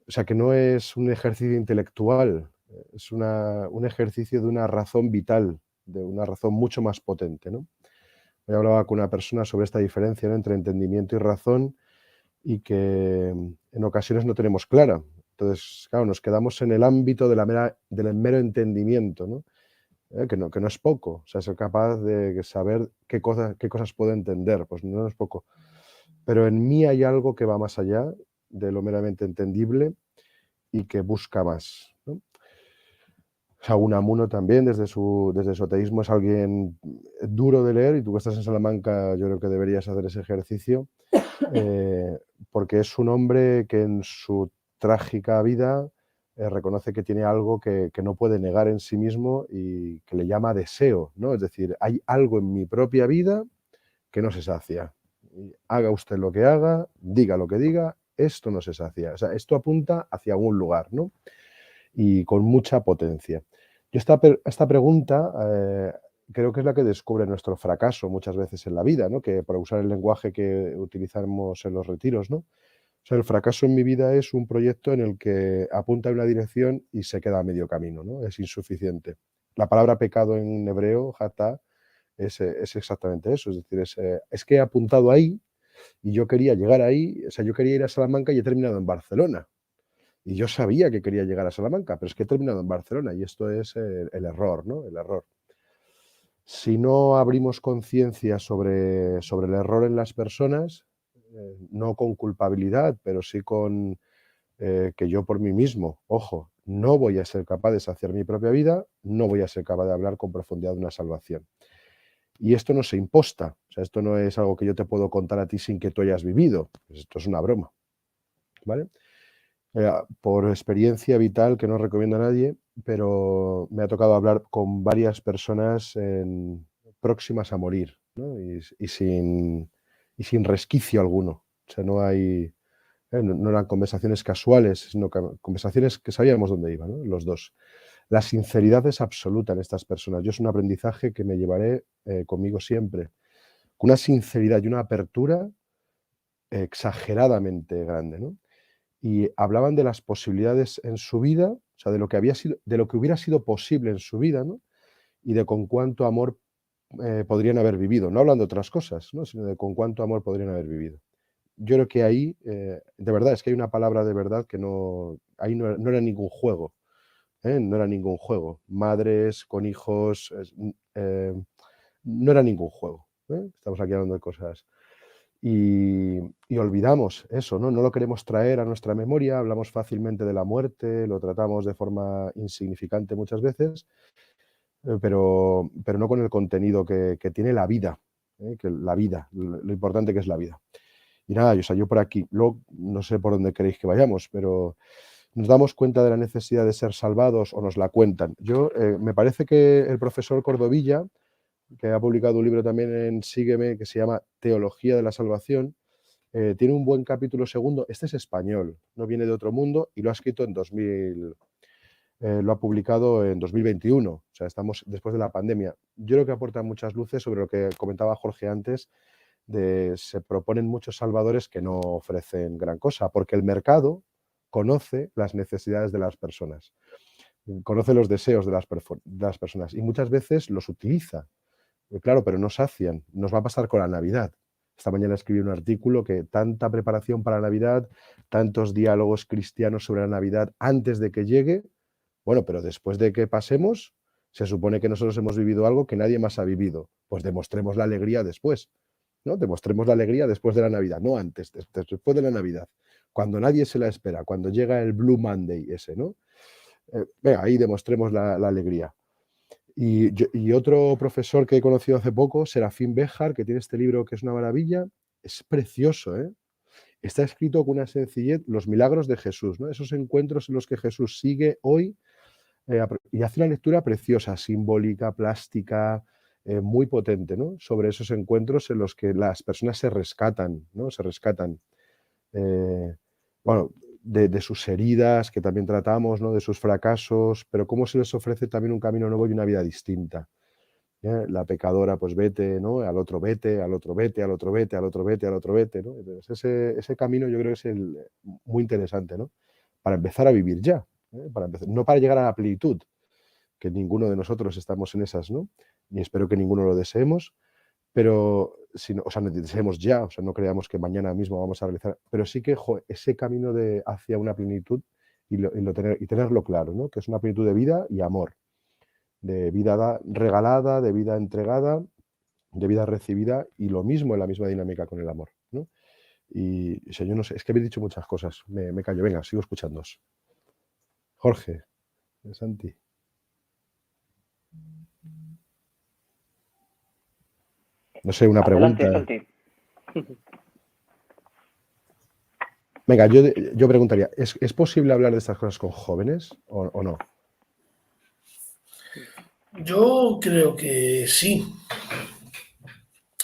O sea, que no es un ejercicio intelectual, es un ejercicio de una razón vital, de una razón mucho más potente, ¿no? Hoy hablaba con una persona sobre esta diferencia, ¿no?, entre entendimiento y razón, y que en ocasiones no tenemos clara. Entonces, claro, nos quedamos en el ámbito del mero entendimiento, ¿no? Que no es poco. O sea, ser capaz de saber qué cosas puedo entender, pues no es poco. Pero en mí hay algo que va más allá de lo meramente entendible y que busca más, ¿no? O sea, Unamuno también, desde su ateísmo, es alguien duro de leer, y tú que estás en Salamanca, yo creo que deberías hacer ese ejercicio, porque es un hombre que en su trágica vida reconoce que tiene algo que no puede negar en sí mismo y que le llama deseo, ¿no? Es decir, hay algo en mi propia vida que no se sacia. Y haga usted lo que haga, diga lo que diga, esto no se sacia. O sea, esto apunta hacia un lugar, ¿no? Y con mucha potencia. Yo esta pregunta creo que es la que descubre nuestro fracaso muchas veces en la vida, ¿no? Que por usar el lenguaje que utilizamos en los retiros, ¿no? O sea, el fracaso en mi vida es un proyecto en el que apunta en una dirección y se queda a medio camino, ¿no? Es insuficiente. La palabra pecado en hebreo, hatá, es exactamente eso. Es decir, es que he apuntado ahí y yo quería llegar ahí. O sea, yo quería ir a Salamanca y he terminado en Barcelona. Y yo sabía que quería llegar a Salamanca, pero es que he terminado en Barcelona y esto es el error, ¿no? El error. Si no abrimos conciencia sobre el error en las personas, no con culpabilidad, pero sí con que yo por mí mismo, ojo, no voy a ser capaz de saciar mi propia vida, no voy a ser capaz de hablar con profundidad de una salvación. Y esto no se imposta, o sea, esto no es algo que yo te puedo contar a ti sin que tú hayas vivido, pues esto es una broma, ¿vale? Por experiencia vital, que no recomiendo a nadie, pero me ha tocado hablar con varias personas próximas a morir, ¿no? Y sin resquicio alguno. O sea, no eran conversaciones casuales, sino conversaciones que sabíamos dónde iban, ¿no? Los dos. La sinceridad es absoluta en estas personas. Yo es un aprendizaje que me llevaré conmigo siempre. Con una sinceridad y una apertura exageradamente grande, ¿no? Y hablaban de las posibilidades en su vida, o sea, de lo que hubiera sido posible en su vida, ¿no? Y de con cuánto amor podrían haber vivido, no hablando de otras cosas, ¿no?, sino de con cuánto amor podrían haber vivido. Yo creo que ahí, de verdad, es que hay una palabra de verdad que ahí no era ningún juego, no era ningún juego. Madres con hijos, no era ningún juego, ¿eh? Estamos aquí hablando de cosas. Y olvidamos eso, ¿no? No lo queremos traer a nuestra memoria, hablamos fácilmente de la muerte, lo tratamos de forma insignificante muchas veces, pero no con el contenido que tiene la vida, que la vida, lo importante que es la vida. Y nada, o sea, yo por aquí, luego no sé por dónde queréis que vayamos, pero nos damos cuenta de la necesidad de ser salvados o nos la cuentan. Me parece que el profesor Cordovilla, que ha publicado un libro también en Sígueme que se llama Teología de la Salvación, tiene un buen capítulo segundo. Este es español, no viene de otro mundo y lo ha escrito en 2000, lo ha publicado en 2021, o sea, estamos después de la pandemia. Yo creo que aporta muchas luces sobre lo que comentaba Jorge antes, se proponen muchos salvadores que no ofrecen gran cosa, porque el mercado conoce las necesidades de las personas, conoce los deseos de las personas y muchas veces los utiliza. Claro, pero no sacian. Nos va a pasar con la Navidad. Esta mañana escribí un artículo que tanta preparación para la Navidad, tantos diálogos cristianos sobre la Navidad antes de que llegue, bueno, pero después de que pasemos, se supone que nosotros hemos vivido algo que nadie más ha vivido. Pues demostremos la alegría después, ¿no? Demostremos la alegría después de la Navidad, no antes, después de la Navidad. Cuando nadie se la espera, cuando llega el Blue Monday ese, ¿no? Venga, ahí demostremos la alegría. Y otro profesor que he conocido hace poco, Serafín Béjar, que tiene este libro que es una maravilla, es precioso, ¿eh? está escrito con una sencillez, los milagros de Jesús, ¿no? Esos encuentros en los que Jesús sigue hoy y hace una lectura preciosa, simbólica, plástica, muy potente, ¿no? Sobre esos encuentros en los que las personas se rescatan, ¿no? Se rescatan, bueno, de sus heridas, que también tratamos, ¿no? De sus fracasos, pero cómo se les ofrece también un camino nuevo y una vida distinta. La pecadora, pues vete, ¿no? Al otro vete, al otro vete, al otro vete, al otro vete, al otro vete, ¿no? Entonces ese camino yo creo que es muy interesante, ¿no? Para empezar a vivir ya, para empezar, no para llegar a la plenitud, que ninguno de nosotros estamos en esas, ¿no? Ni espero que ninguno lo deseemos, pero o sea, no deseemos ya, o sea, no creamos que mañana mismo vamos a realizar, pero sí que ese camino hacia una plenitud y tenerlo claro, ¿no? Que es una plenitud de vida y amor, de vida regalada, de vida entregada, de vida recibida, y lo mismo en la misma dinámica con el amor, ¿no? Y o sea, yo no sé, es que habéis dicho muchas cosas, me callo, venga, sigo escuchándoos. Jorge, Santi. No sé, una Adelante, pregunta. Santi. Venga, yo preguntaría, ¿es posible hablar de estas cosas con jóvenes o no? Yo creo que sí.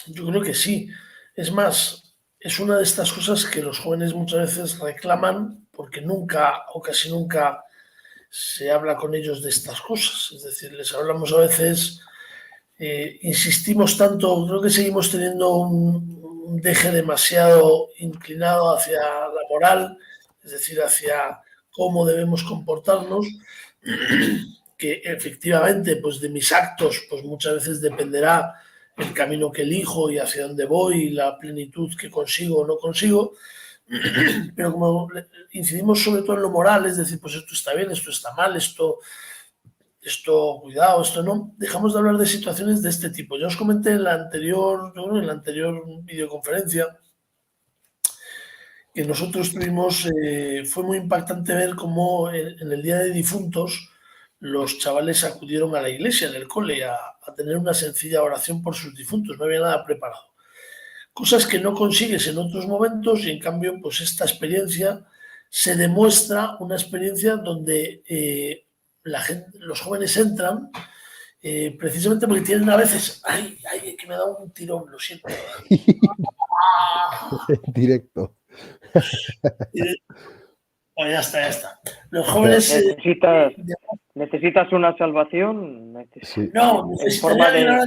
Yo creo que sí. Es más, es una de estas cosas que los jóvenes muchas veces reclaman porque nunca o casi nunca se habla con ellos de estas cosas. Es decir, les hablamos a veces, insistimos tanto, creo que seguimos teniendo un deje demasiado inclinado hacia la moral, es decir, hacia cómo debemos comportarnos, que efectivamente, pues de mis actos, pues muchas veces dependerá el camino que elijo y hacia dónde voy y la plenitud que consigo o no consigo, pero como incidimos sobre todo en lo moral, es decir, pues esto está bien, esto está mal, esto cuidado, esto no, dejamos de hablar de situaciones de este tipo. Ya os comenté en la anterior, en la anterior videoconferencia que nosotros tuvimos, fue muy impactante ver cómo en el Día de Difuntos los chavales acudieron a la iglesia, en el cole, a tener una sencilla oración por sus difuntos, no había nada preparado. Cosas que no consigues en otros momentos y en cambio, pues esta experiencia se demuestra una experiencia donde los jóvenes entran precisamente porque tienen a veces, ay, que me ha dado un tirón, lo siento. Directo. Oh, ya está. Los jóvenes... ¿Necesitas una salvación? Sí. No, necesitaría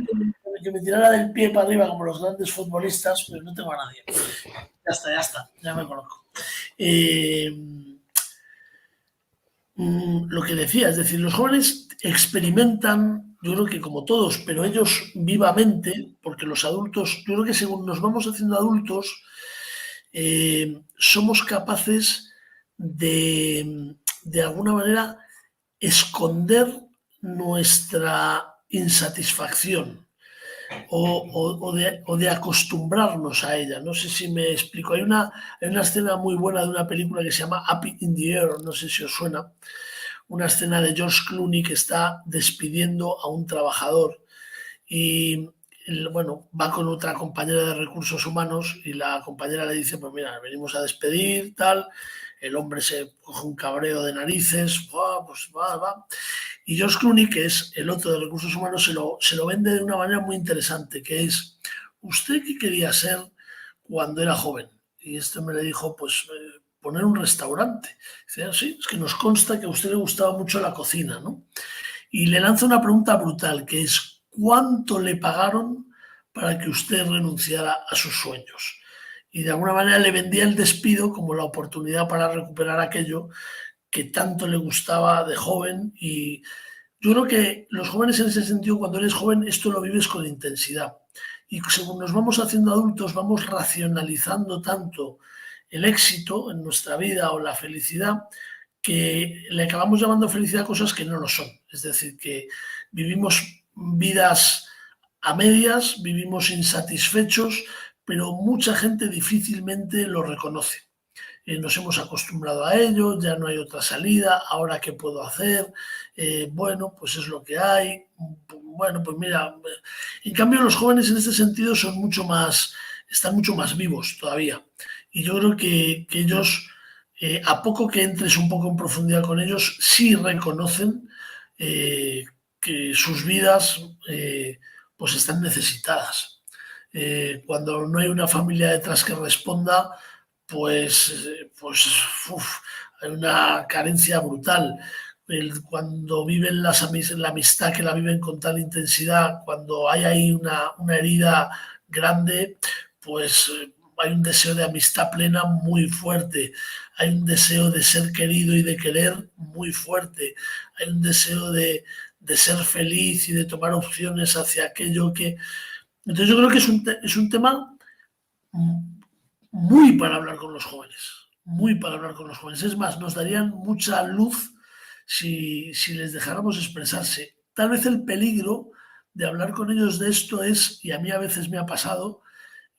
que me tirara del pie para arriba como los grandes futbolistas, pero no tengo a nadie. Ya está, ya me conozco. Lo que decía, es decir, los jóvenes experimentan, yo creo que como todos, pero ellos vivamente, porque los adultos, yo creo que según nos vamos haciendo adultos, somos capaces de alguna manera esconder nuestra insatisfacción o de acostumbrarnos a ella. No sé si me explico. Hay una escena muy buena de una película que se llama Up in the Air, no sé si os suena, una escena de George Clooney que está despidiendo a un trabajador y bueno, va con otra compañera de recursos humanos y la compañera le dice, pues mira, venimos a despedir, tal. El hombre se coge un cabreo de narices, pues va. Y George Clooney, que es el otro de recursos humanos, se lo vende de una manera muy interesante, que es, ¿usted qué quería ser cuando era joven? Y este me le dijo, pues poner un restaurante. Dice, sí, es que nos consta que a usted le gustaba mucho la cocina, ¿no? Y le lanza una pregunta brutal, que es, ¿cuánto le pagaron para que usted renunciara a sus sueños? Y de alguna manera le vendía el despido como la oportunidad para recuperar aquello que tanto le gustaba de joven. Y yo creo que los jóvenes en ese sentido, cuando eres joven, esto lo vives con intensidad. Y según nos vamos haciendo adultos, vamos racionalizando tanto el éxito en nuestra vida o la felicidad que le acabamos llamando felicidad a cosas que no lo son. Es decir, que vivimos vidas a medias, vivimos insatisfechos, pero mucha gente difícilmente lo reconoce. Nos hemos acostumbrado a ello, ya no hay otra salida, ahora qué puedo hacer, bueno, pues es lo que hay, bueno, pues mira, en cambio los jóvenes en este sentido son están mucho más vivos todavía y yo creo que ellos, a poco que entres un poco en profundidad con ellos, sí reconocen que sus vidas pues están necesitadas. Cuando no hay una familia detrás que responda, pues hay una carencia brutal. Cuando viven la amistad, que la viven con tal intensidad, cuando hay ahí una herida grande, pues hay un deseo de amistad plena muy fuerte, hay un deseo de ser querido y de querer muy fuerte, hay un deseo de ser feliz y de tomar opciones hacia aquello que... Entonces yo creo que es un tema muy para hablar con los jóvenes, muy para hablar con los jóvenes. Es más, nos darían mucha luz si les dejáramos expresarse. Tal vez el peligro de hablar con ellos de esto es, y a mí a veces me ha pasado,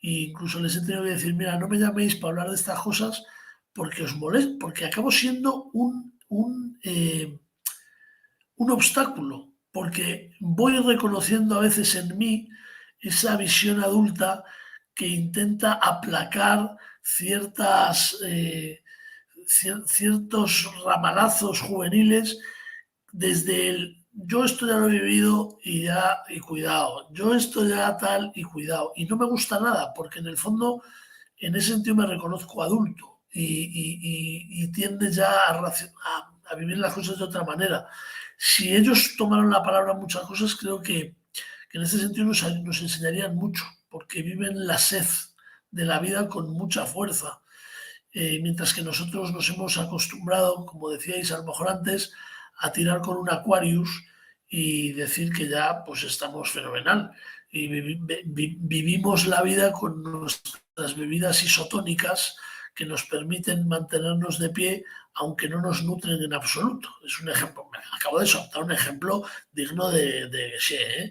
e incluso les he tenido que decir, mira, no me llaméis para hablar de estas cosas porque os molesta, porque acabo siendo un obstáculo, porque voy reconociendo a veces en mí esa visión adulta que intenta aplacar ciertos ramalazos juveniles desde el yo esto ya lo he vivido y ya, y cuidado, yo esto ya tal y cuidado. Y no me gusta nada, porque en el fondo, en ese sentido me reconozco adulto y tiende ya a vivir las cosas de otra manera. Si ellos tomaron la palabra en muchas cosas, creo que en ese sentido nos enseñarían mucho, porque viven la sed de la vida con mucha fuerza. Mientras que nosotros nos hemos acostumbrado, como decíais a lo mejor antes, a tirar con un Aquarius y decir que ya pues estamos fenomenal. Y vivimos la vida con nuestras bebidas isotónicas que nos permiten mantenernos de pie aunque no nos nutren en absoluto. Es un ejemplo, acabo de soltar un ejemplo digno de Shea, ¿eh?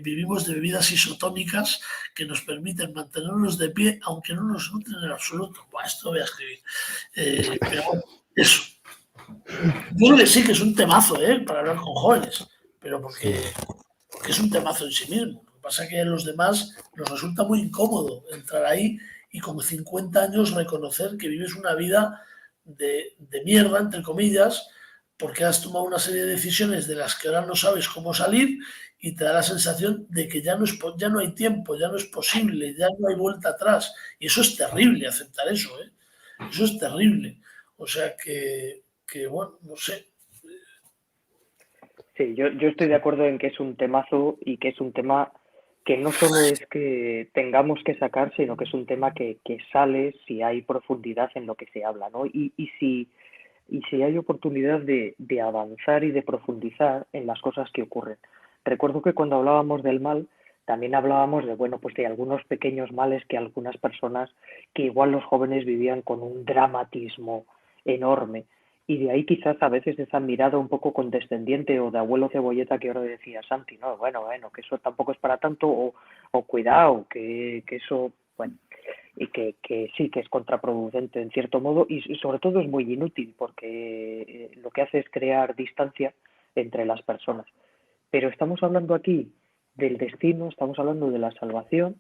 Vivimos de bebidas isotónicas que nos permiten mantenernos de pie aunque no nos nutren en absoluto. Buah, esto lo voy a escribir. Pero bueno, eso. Yo creo que sí, que es un temazo, para hablar con jóvenes, pero porque es un temazo en sí mismo. Lo que pasa es que a los demás nos resulta muy incómodo entrar ahí y con 50 años reconocer que vives una vida de mierda, entre comillas, porque has tomado una serie de decisiones de las que ahora no sabes cómo salir y te da la sensación de que ya no hay tiempo, ya no es posible, ya no hay vuelta atrás. Y eso es terrible, aceptar eso, ¿eh? Eso es terrible. O sea que bueno, no sé. Sí, yo estoy de acuerdo en que es un temazo y que es un tema que no solo es que tengamos que sacar, sino que es un tema que sale si hay profundidad en lo que se habla, ¿no? Y si hay oportunidad de avanzar y de profundizar en las cosas que ocurren. Recuerdo que cuando hablábamos del mal, también hablábamos de, bueno, pues de algunos pequeños males que algunas personas, que igual los jóvenes vivían con un dramatismo enorme. Y de ahí quizás a veces esa mirada un poco condescendiente o de abuelo cebolleta que ahora decía Santi, no, bueno, que eso tampoco es para tanto, o cuidado, que eso, bueno, y que sí, que es contraproducente en cierto modo y sobre todo es muy inútil porque lo que hace es crear distancia entre las personas. Pero estamos hablando aquí del destino, estamos hablando de la salvación,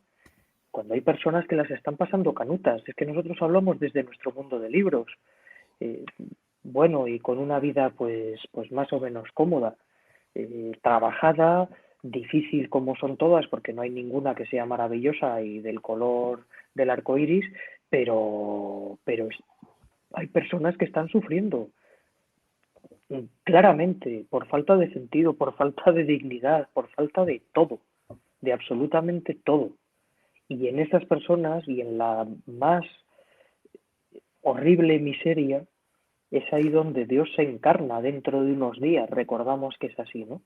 cuando hay personas que las están pasando canutas. Es que nosotros hablamos desde nuestro mundo de libros, eh, bueno, y con una vida pues más o menos cómoda, trabajada, difícil como son todas, porque no hay ninguna que sea maravillosa y del color del arco iris, pero hay personas que están sufriendo claramente por falta de sentido, por falta de dignidad, por falta de todo, de absolutamente todo. Y en esas personas y en la más horrible miseria es ahí donde Dios se encarna dentro de unos días. Recordamos que es así, ¿no?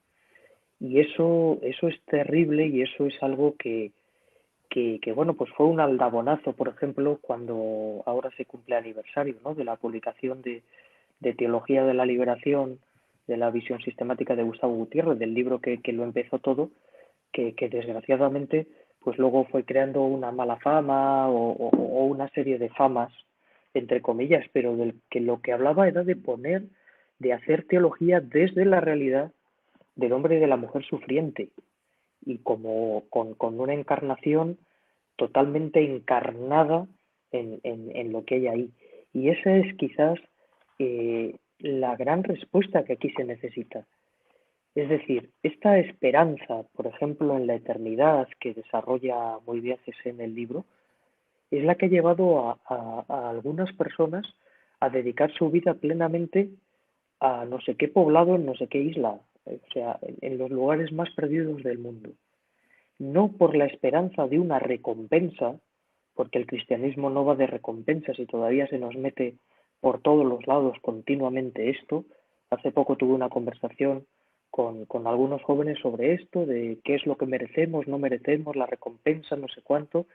Y eso es terrible y eso es algo que bueno, pues fue un aldabonazo, por ejemplo, cuando ahora se cumple aniversario, ¿no?, de la publicación de Teología de la Liberación, de la visión sistemática de Gustavo Gutiérrez, del libro que lo empezó todo, que desgraciadamente pues luego fue creando una mala fama o una serie de famas, entre comillas, pero del que lo que hablaba era de hacer teología desde la realidad del hombre y de la mujer sufriente, y como con una encarnación totalmente encarnada en lo que hay ahí. Y esa es quizás la gran respuesta que aquí se necesita. Es decir, esta esperanza, por ejemplo, en la eternidad que desarrolla muy bien Cessé en el libro, es la que ha llevado a algunas personas a dedicar su vida plenamente a no sé qué poblado, en no sé qué isla, o sea, en los lugares más perdidos del mundo. No por la esperanza de una recompensa, porque el cristianismo no va de recompensas y todavía se nos mete por todos los lados continuamente esto. Hace poco tuve una conversación con algunos jóvenes sobre esto, de qué es lo que merecemos, no merecemos, la recompensa, no sé cuánto,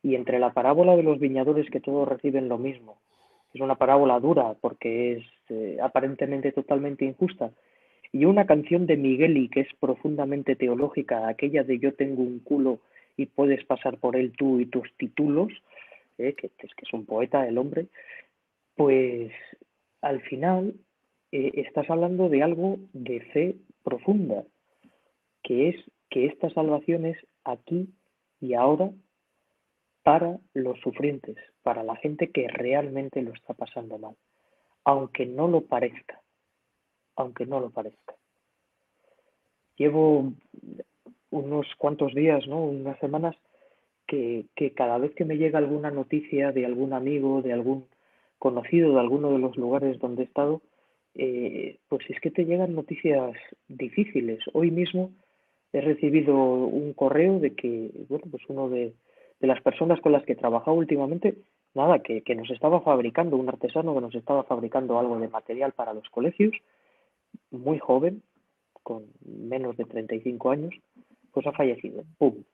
y entre la parábola de los viñadores que todos reciben lo mismo, es una parábola dura porque es aparentemente totalmente injusta, y una canción de Migueli que es profundamente teológica, aquella de yo tengo un culo y puedes pasar por él tú y tus títulos, que es un poeta el hombre, pues al final estás hablando de algo de fe profunda, que es que esta salvación es aquí y ahora para los sufrientes, para la gente que realmente lo está pasando mal, aunque no lo parezca, aunque no lo parezca. Llevo unos cuantos días, ¿no? Unas semanas que cada vez que me llega alguna noticia de algún amigo, de algún conocido, de alguno de los lugares donde he estado, pues es que te llegan noticias difíciles. Hoy mismo he recibido un correo de que, bueno, pues uno de las personas con las que he trabajado últimamente, nada, que nos estaba fabricando, un artesano que nos estaba fabricando algo de material para los colegios, muy joven, con menos de 35 años, pues ha fallecido. ¡Pum!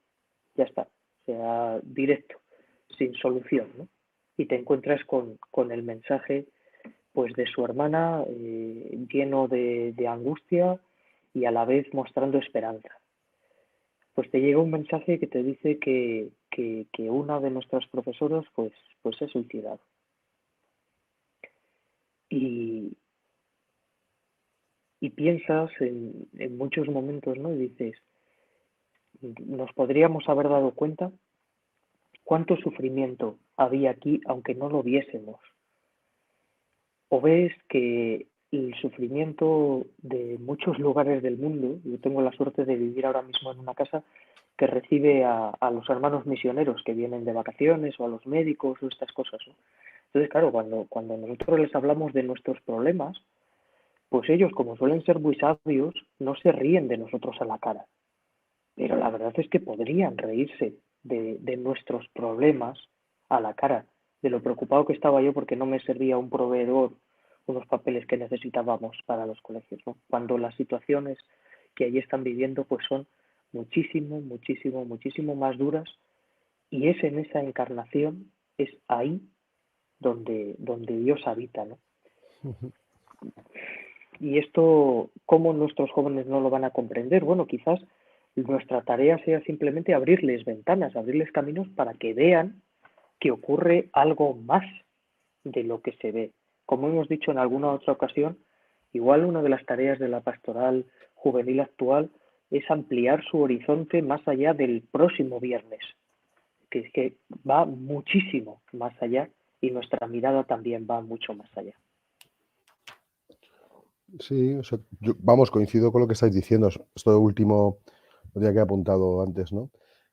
Ya está. O sea, directo, sin solución, ¿no? Y te encuentras con el mensaje pues de su hermana lleno de angustia y a la vez mostrando esperanza. Pues te llega un mensaje que te dice que una de nuestras profesoras pues se ha suicidado. Y piensas en muchos momentos, ¿no? Y dices, nos podríamos haber dado cuenta cuánto sufrimiento había aquí aunque no lo viésemos. O ves que el sufrimiento de muchos lugares del mundo, yo tengo la suerte de vivir ahora mismo en una casa que recibe a los hermanos misioneros que vienen de vacaciones o a los médicos o estas cosas, ¿no? Entonces, claro, cuando nosotros les hablamos de nuestros problemas, pues ellos, como suelen ser muy sabios, no se ríen de nosotros a la cara. Pero la verdad es que podrían reírse de nuestros problemas a la cara, de lo preocupado que estaba yo porque no me servía un proveedor unos papeles que necesitábamos para los colegios, ¿no? Cuando las situaciones que allí están viviendo pues son muchísimo, muchísimo, muchísimo más duras, y es en esa encarnación, es ahí donde Dios habita, ¿no? Y esto, ¿cómo nuestros jóvenes no lo van a comprender? Bueno, quizás nuestra tarea sea simplemente abrirles ventanas, abrirles caminos para que vean que ocurre algo más de lo que se ve. Como hemos dicho en alguna otra ocasión, igual una de las tareas de la pastoral juvenil actual es ampliar su horizonte más allá del próximo viernes, que va muchísimo más allá, y nuestra mirada también va mucho más allá. Sí, o sea, vamos, coincido con lo que estáis diciendo. Esto último, lo que he apuntado antes, ¿no?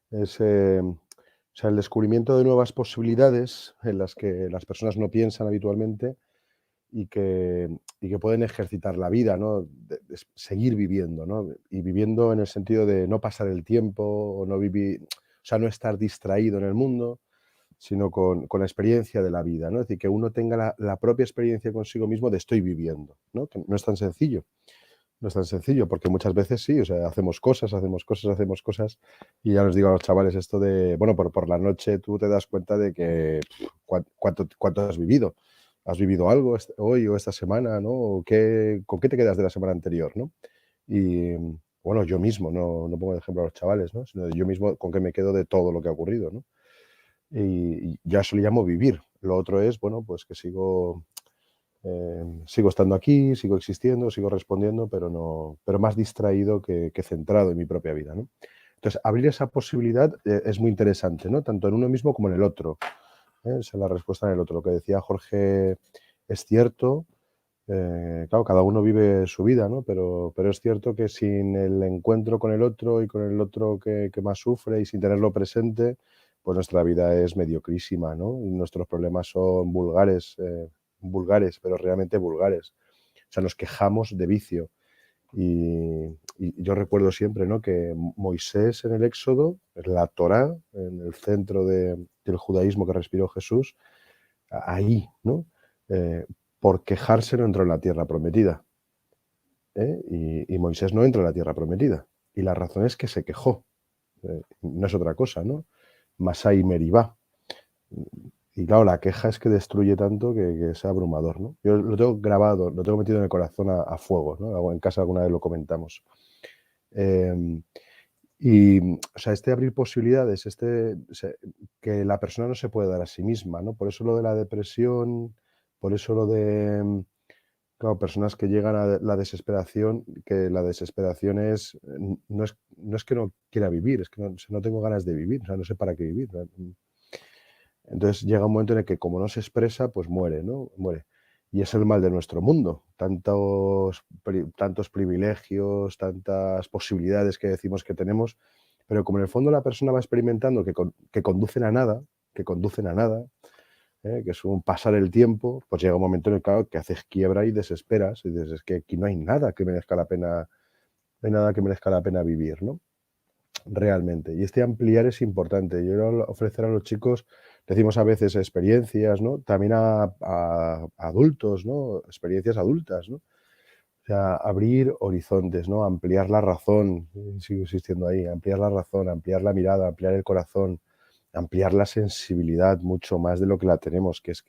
Es o sea, el descubrimiento de nuevas posibilidades en las que las personas no piensan habitualmente y que pueden ejercitar la vida, ¿no? De seguir viviendo, ¿no? Y viviendo en el sentido de no pasar el tiempo o no vivir, o sea, no estar distraído en el mundo, sino con la experiencia de la vida, ¿no? Es decir, que uno tenga la propia experiencia consigo mismo de estoy viviendo, ¿no? Que no es tan sencillo. No es tan sencillo, porque muchas veces sí, o sea, hacemos cosas, y ya les digo a los chavales esto de, bueno, por la noche tú te das cuenta de que cuánto has vivido. ¿Has vivido algo hoy o esta semana, no? ¿O con qué te quedas de la semana anterior, no? Y, bueno, yo mismo, no pongo de ejemplo a los chavales, ¿no? Sino yo mismo con qué me quedo de todo lo que ha ocurrido, ¿no? Y ya eso le llamo vivir. Lo otro es, bueno, pues que sigo estando aquí, sigo existiendo, sigo respondiendo, pero más distraído que centrado en mi propia vida, ¿no? Entonces, abrir esa posibilidad es muy interesante, ¿no? Tanto en uno mismo como en el otro. Esa es la respuesta en el otro. Lo que decía Jorge es cierto. Claro, cada uno vive su vida, ¿no? Pero es cierto que sin el encuentro con el otro y con el otro que más sufre y sin tenerlo presente, pues nuestra vida es mediocrísima, ¿no? Y nuestros problemas son vulgares, pero realmente vulgares. O sea, nos quejamos de vicio. Y yo recuerdo siempre, ¿no?, que Moisés en el Éxodo, la Torá, en el centro del judaísmo que respiró Jesús, ahí, ¿no? Por quejarse no entró en la tierra prometida. Y Moisés no entra en la tierra prometida. Y la razón es que se quejó. No es otra cosa, ¿no? Masá y Meribá. Y claro, la queja es que destruye tanto que es abrumador, ¿no? Yo lo tengo grabado, lo tengo metido en el corazón a fuego, ¿no? En casa alguna vez lo comentamos. O sea, este abrir posibilidades, que la persona no se puede dar a sí misma, ¿no? Por eso lo de la depresión, por eso lo de, claro, personas que llegan a la desesperación, que la desesperación no es que no quiera vivir, es que no tengo ganas de vivir, o sea, no sé para qué vivir, ¿no? Entonces llega un momento en el que como no se expresa, pues muere, ¿no? Muere. Y es el mal de nuestro mundo. Tantos privilegios, tantas posibilidades que decimos que tenemos, pero como en el fondo la persona va experimentando que conducen a nada, que es un pasar el tiempo, pues llega un momento en el que haces quiebra y desesperas y dices, es que aquí no hay nada que merezca la pena, no hay nada que merezca la pena vivir, ¿no? Realmente. Y este ampliar es importante. Yo quiero ofrecer a los chicos, decimos a veces experiencias, ¿no? También a adultos, ¿no? Experiencias adultas, ¿no? O sea, abrir horizontes, ¿no? Ampliar la razón, sigo insistiendo ahí, ampliar la razón, ampliar la mirada, ampliar el corazón, ampliar la sensibilidad mucho más de lo que la tenemos, que es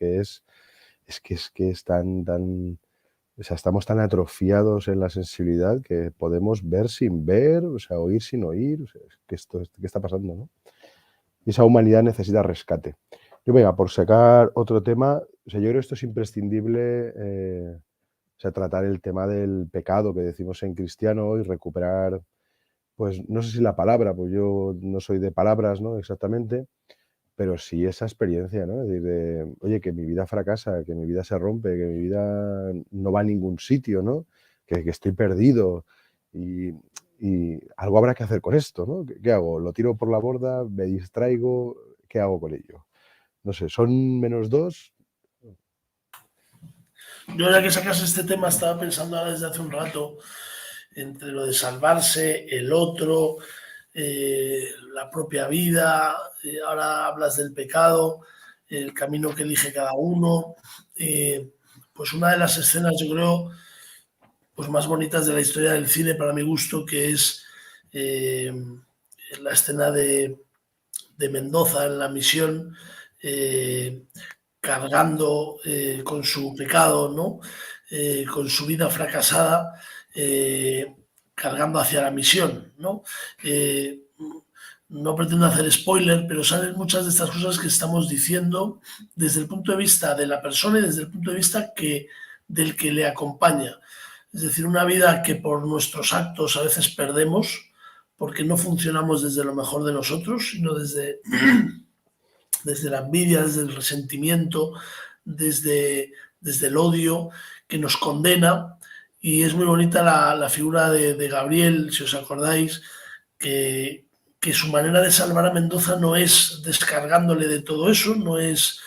tan, o sea, estamos tan atrofiados en la sensibilidad que podemos ver sin ver, o sea, oír sin oír, o sea, ¿qué está pasando, no? Y esa humanidad necesita rescate. Yo, venga, por sacar otro tema, o sea, yo creo que esto es imprescindible, o sea, tratar el tema del pecado que decimos en cristiano y recuperar, pues, no sé si la palabra, pues yo no soy de palabras, ¿no? Exactamente, pero sí esa experiencia, ¿no? Es decir, oye, que mi vida fracasa, que mi vida se rompe, que mi vida no va a ningún sitio, ¿no? Que estoy perdido y algo habrá que hacer con esto, ¿no? ¿Qué hago? ¿Lo tiro por la borda? ¿Me distraigo? ¿Qué hago con ello? No sé, ¿son -2? Yo, ya que sacas este tema, estaba pensando ahora desde hace un rato entre lo de salvarse, el otro, la propia vida, ahora hablas del pecado, el camino que elige cada uno. Pues una de las escenas, yo creo, pues más bonitas de la historia del cine para mi gusto, que es la escena de Mendoza en La Misión, cargando con su pecado, ¿no? Con su vida fracasada, cargando hacia la misión, ¿no? No pretendo hacer spoiler, pero salen muchas de estas cosas que estamos diciendo desde el punto de vista de la persona y desde el punto de vista del que le acompaña. Es decir, una vida que por nuestros actos a veces perdemos, porque no funcionamos desde lo mejor de nosotros, sino desde la envidia, desde el resentimiento, desde el odio que nos condena. Y es muy bonita la figura de Gabriel, si os acordáis, que su manera de salvar a Mendoza no es descargándole de todo eso, no es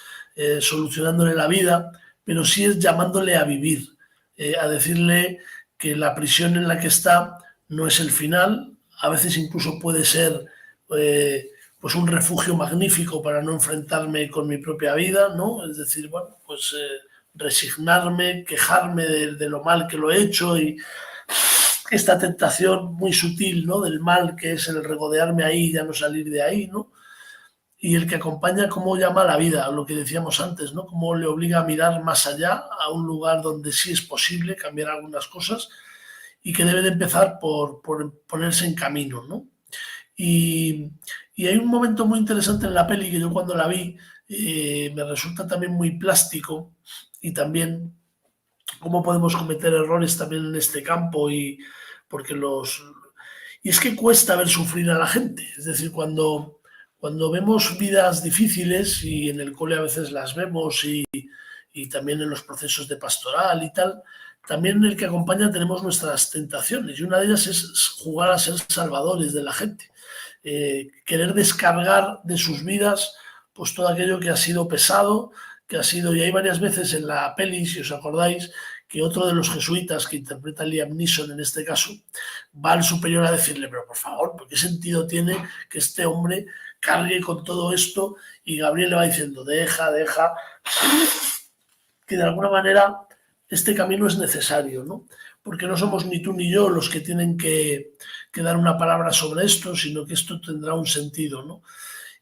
solucionándole la vida, pero sí es llamándole a vivir, a decirle que la prisión en la que está no es el final, a veces incluso puede ser pues un refugio magnífico para no enfrentarme con mi propia vida, ¿no? Es decir, bueno, pues resignarme, quejarme de lo mal que lo he hecho y esta tentación muy sutil, ¿no? Del mal que es el regodearme ahí y ya no salir de ahí, ¿no? Y el que acompaña cómo llama a la vida, lo que decíamos antes, ¿no? Cómo le obliga a mirar más allá, a un lugar donde sí es posible cambiar algunas cosas y que debe de empezar por ponerse en camino, ¿no? Y hay un momento muy interesante en la peli que yo cuando la vi me resulta también muy plástico y también cómo podemos cometer errores también en este campo y porque y es que cuesta ver sufrir a la gente. Es decir, cuando cuando vemos vidas difíciles, y en el cole a veces las vemos, y también en los procesos de pastoral y tal, también en el que acompaña tenemos nuestras tentaciones, y una de ellas es jugar a ser salvadores de la gente, querer descargar de sus vidas pues todo aquello que ha sido pesado, que ha sido, y hay varias veces en la peli, si os acordáis, que otro de los jesuitas que interpreta a Liam Neeson en este caso, va al superior a decirle, pero por favor, ¿qué sentido tiene que este hombre cargue con todo esto? Y Gabriel le va diciendo, deja, que de alguna manera este camino es necesario, ¿no? Porque no somos ni tú ni yo los que tienen que dar una palabra sobre esto, sino que esto tendrá un sentido, ¿no?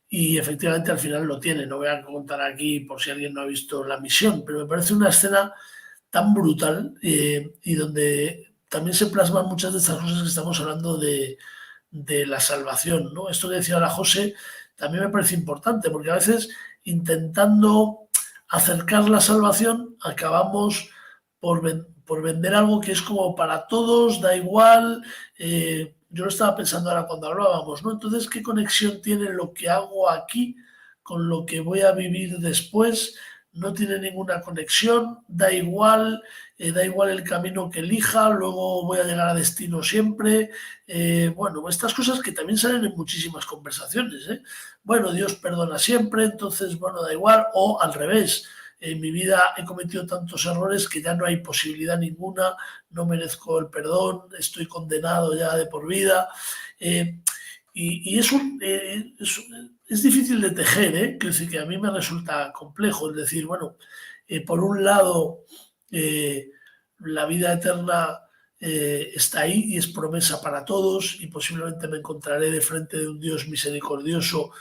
Y efectivamente al final lo tiene. No voy a contar aquí por si alguien no ha visto La Misión, pero me parece una escena tan brutal, y donde también se plasman muchas de estas cosas que estamos hablando de la salvación, ¿no? Esto que decía la José también me parece importante, porque a veces intentando acercar la salvación acabamos por vender algo que es como para todos, da igual. Yo lo estaba pensando ahora cuando hablábamos, ¿no? Entonces, ¿qué conexión tiene lo que hago aquí con lo que voy a vivir después? No tiene ninguna conexión, da igual el camino que elija, luego voy a llegar a destino siempre. Bueno, estas cosas que también salen en muchísimas conversaciones, ¿eh? Bueno, Dios perdona siempre, entonces, bueno, da igual, o al revés. En mi vida he cometido tantos errores que ya no hay posibilidad ninguna, no merezco el perdón, estoy condenado ya de por vida. Y es difícil de tejer, ¿eh? Quiero decir que a mí me resulta complejo el decir, bueno, por un lado, la vida eterna está ahí y es promesa para todos, y posiblemente me encontraré de frente de un Dios misericordioso,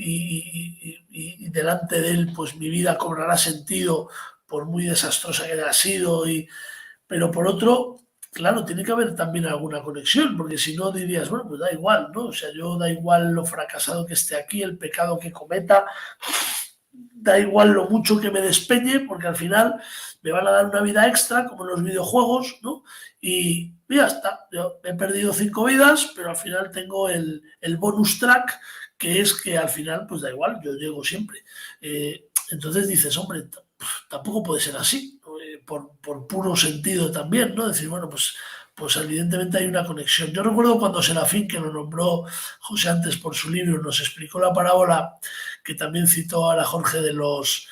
y delante de él pues mi vida cobrará sentido por muy desastrosa que haya sido. Pero por otro, claro, tiene que haber también alguna conexión, porque si no dirías, bueno, pues da igual, ¿no? O sea, yo da igual lo fracasado que esté aquí, el pecado que cometa, da igual lo mucho que me despeñe, porque al final me van a dar una vida extra, como en los videojuegos, ¿no? Y ya está, yo he perdido 5 vidas, pero al final tengo el bonus track, que es que al final, pues da igual, yo llego siempre. Entonces dices, hombre, tampoco puede ser así, ¿no? Por puro sentido también, ¿no? Decir, bueno, pues evidentemente hay una conexión. Yo recuerdo cuando Serafín, que lo nombró José antes por su libro, nos explicó la parábola que también citó ahora Jorge de los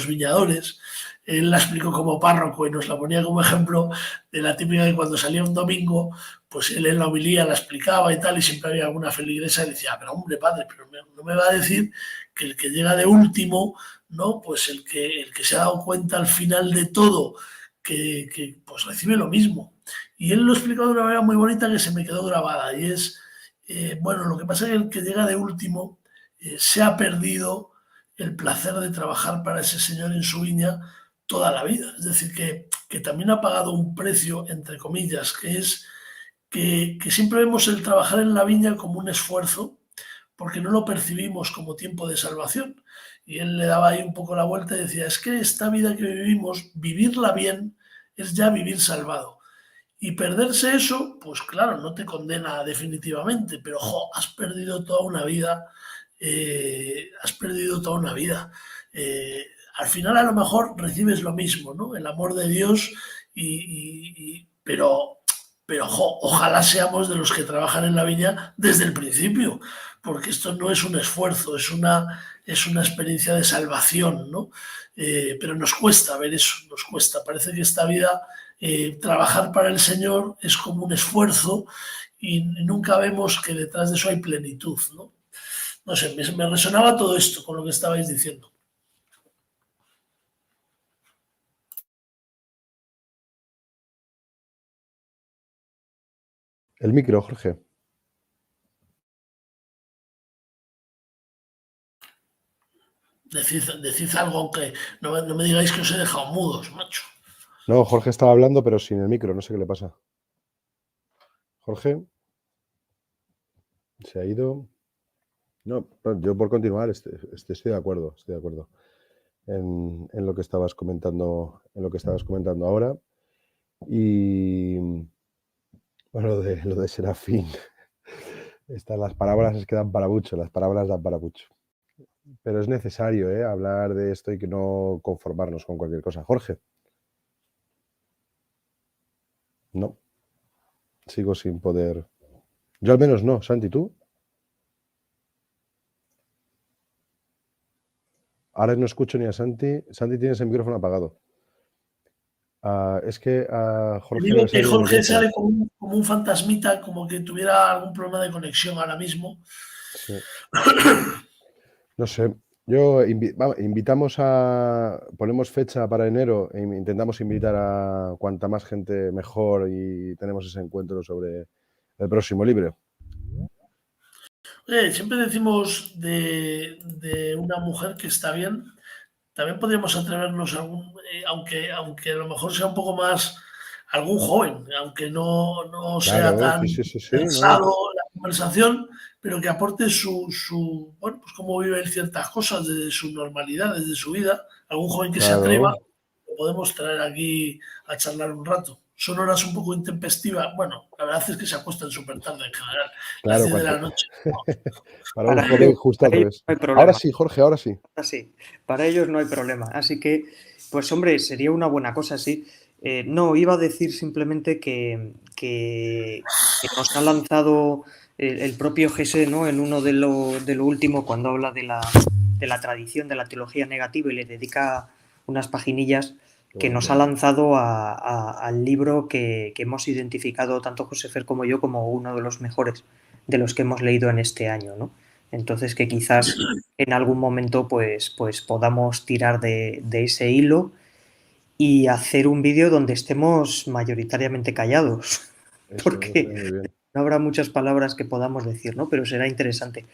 viñadores. Él la explicó como párroco y nos la ponía como ejemplo de la típica que cuando salía un domingo, pues él en la homilía la explicaba y tal, y siempre había alguna feligresa y decía, pero hombre, padre, pero no me va a decir que el que llega de último, ¿no? Pues el que se ha dado cuenta al final de todo, que pues recibe lo mismo. Y él lo explicó de una manera muy bonita que se me quedó grabada, y es, bueno, lo que pasa es que el que llega de último se ha perdido el placer de trabajar para ese señor en su viña toda la vida. Es decir, que también ha pagado un precio, entre comillas, que es que siempre vemos el trabajar en la viña como un esfuerzo, porque no lo percibimos como tiempo de salvación. Y él le daba ahí un poco la vuelta y decía, es que esta vida que vivimos, vivirla bien, es ya vivir salvado. Y perderse eso, pues claro, no te condena definitivamente, pero has perdido toda una vida, has perdido toda una vida. Al final a lo mejor recibes lo mismo, ¿no? El amor de Dios, pero ojalá seamos de los que trabajan en la viña desde el principio, porque esto no es un esfuerzo, es una experiencia de salvación, ¿no? Pero nos cuesta ver eso, nos cuesta. Parece que esta vida, trabajar para el Señor es como un esfuerzo, y nunca vemos que detrás de eso hay plenitud, ¿no? No sé, me resonaba todo esto con lo que estabais diciendo. El micro, Jorge. Decid algo, aunque no me digáis que os he dejado mudos, macho. No, Jorge estaba hablando, pero sin el micro, no sé qué le pasa. Jorge, se ha ido. No, yo por continuar estoy de acuerdo, en lo que estabas comentando, ahora. Y bueno, lo de Serafín, Las palabras es que dan para mucho, las palabras dan para mucho. Pero es necesario, hablar de esto y que no conformarnos con cualquier cosa. Jorge, no, sigo sin poder. Yo al menos no, Santi, ¿tú? Ahora no escucho ni a Santi. Santi, tienes el micrófono apagado. Es que a Te Jorge no digo le que sale el Jorge micrófono. sale como un fantasmita, como que tuviera algún problema de conexión ahora mismo. Sí. No sé. Invitamos ponemos fecha para enero e intentamos invitar a cuanta más gente mejor y tenemos ese encuentro sobre el próximo libro. Siempre decimos de una mujer que está bien. También podríamos atrevernos a aunque a lo mejor sea un poco más algún joven, aunque no sea Claro, tan sí, ¿no? pensado la conversación, pero que aporte bueno, pues cómo viven ciertas cosas desde su normalidad, desde su vida. Algún joven que se atreva, Claro, lo podemos traer aquí a charlar un rato. Son horas un poco intempestivas. Bueno, la verdad es que se acuestan súper tarde en general, las claro, 10 de la noche. para un Para joven justo al ellos revés. no hay Ahora problema. sí, Jorge, ahora sí. Así, para ellos no hay problema. Así que, pues hombre, sería una buena cosa, sí. No, iba a decir simplemente que nos ha lanzado el propio Gese, ¿no? En uno de lo último, cuando habla de la tradición, de la teología negativa y le dedica unas paginillas Qué que nos bonito. ha lanzado al libro que hemos identificado tanto José Fer como yo como uno de los mejores de los que hemos leído en este año, ¿no? Entonces que quizás en algún momento pues podamos tirar de ese hilo y hacer un vídeo donde estemos mayoritariamente callados, Eso porque estaría muy bien. no habrá muchas palabras que podamos decir, ¿no? Pero será interesante.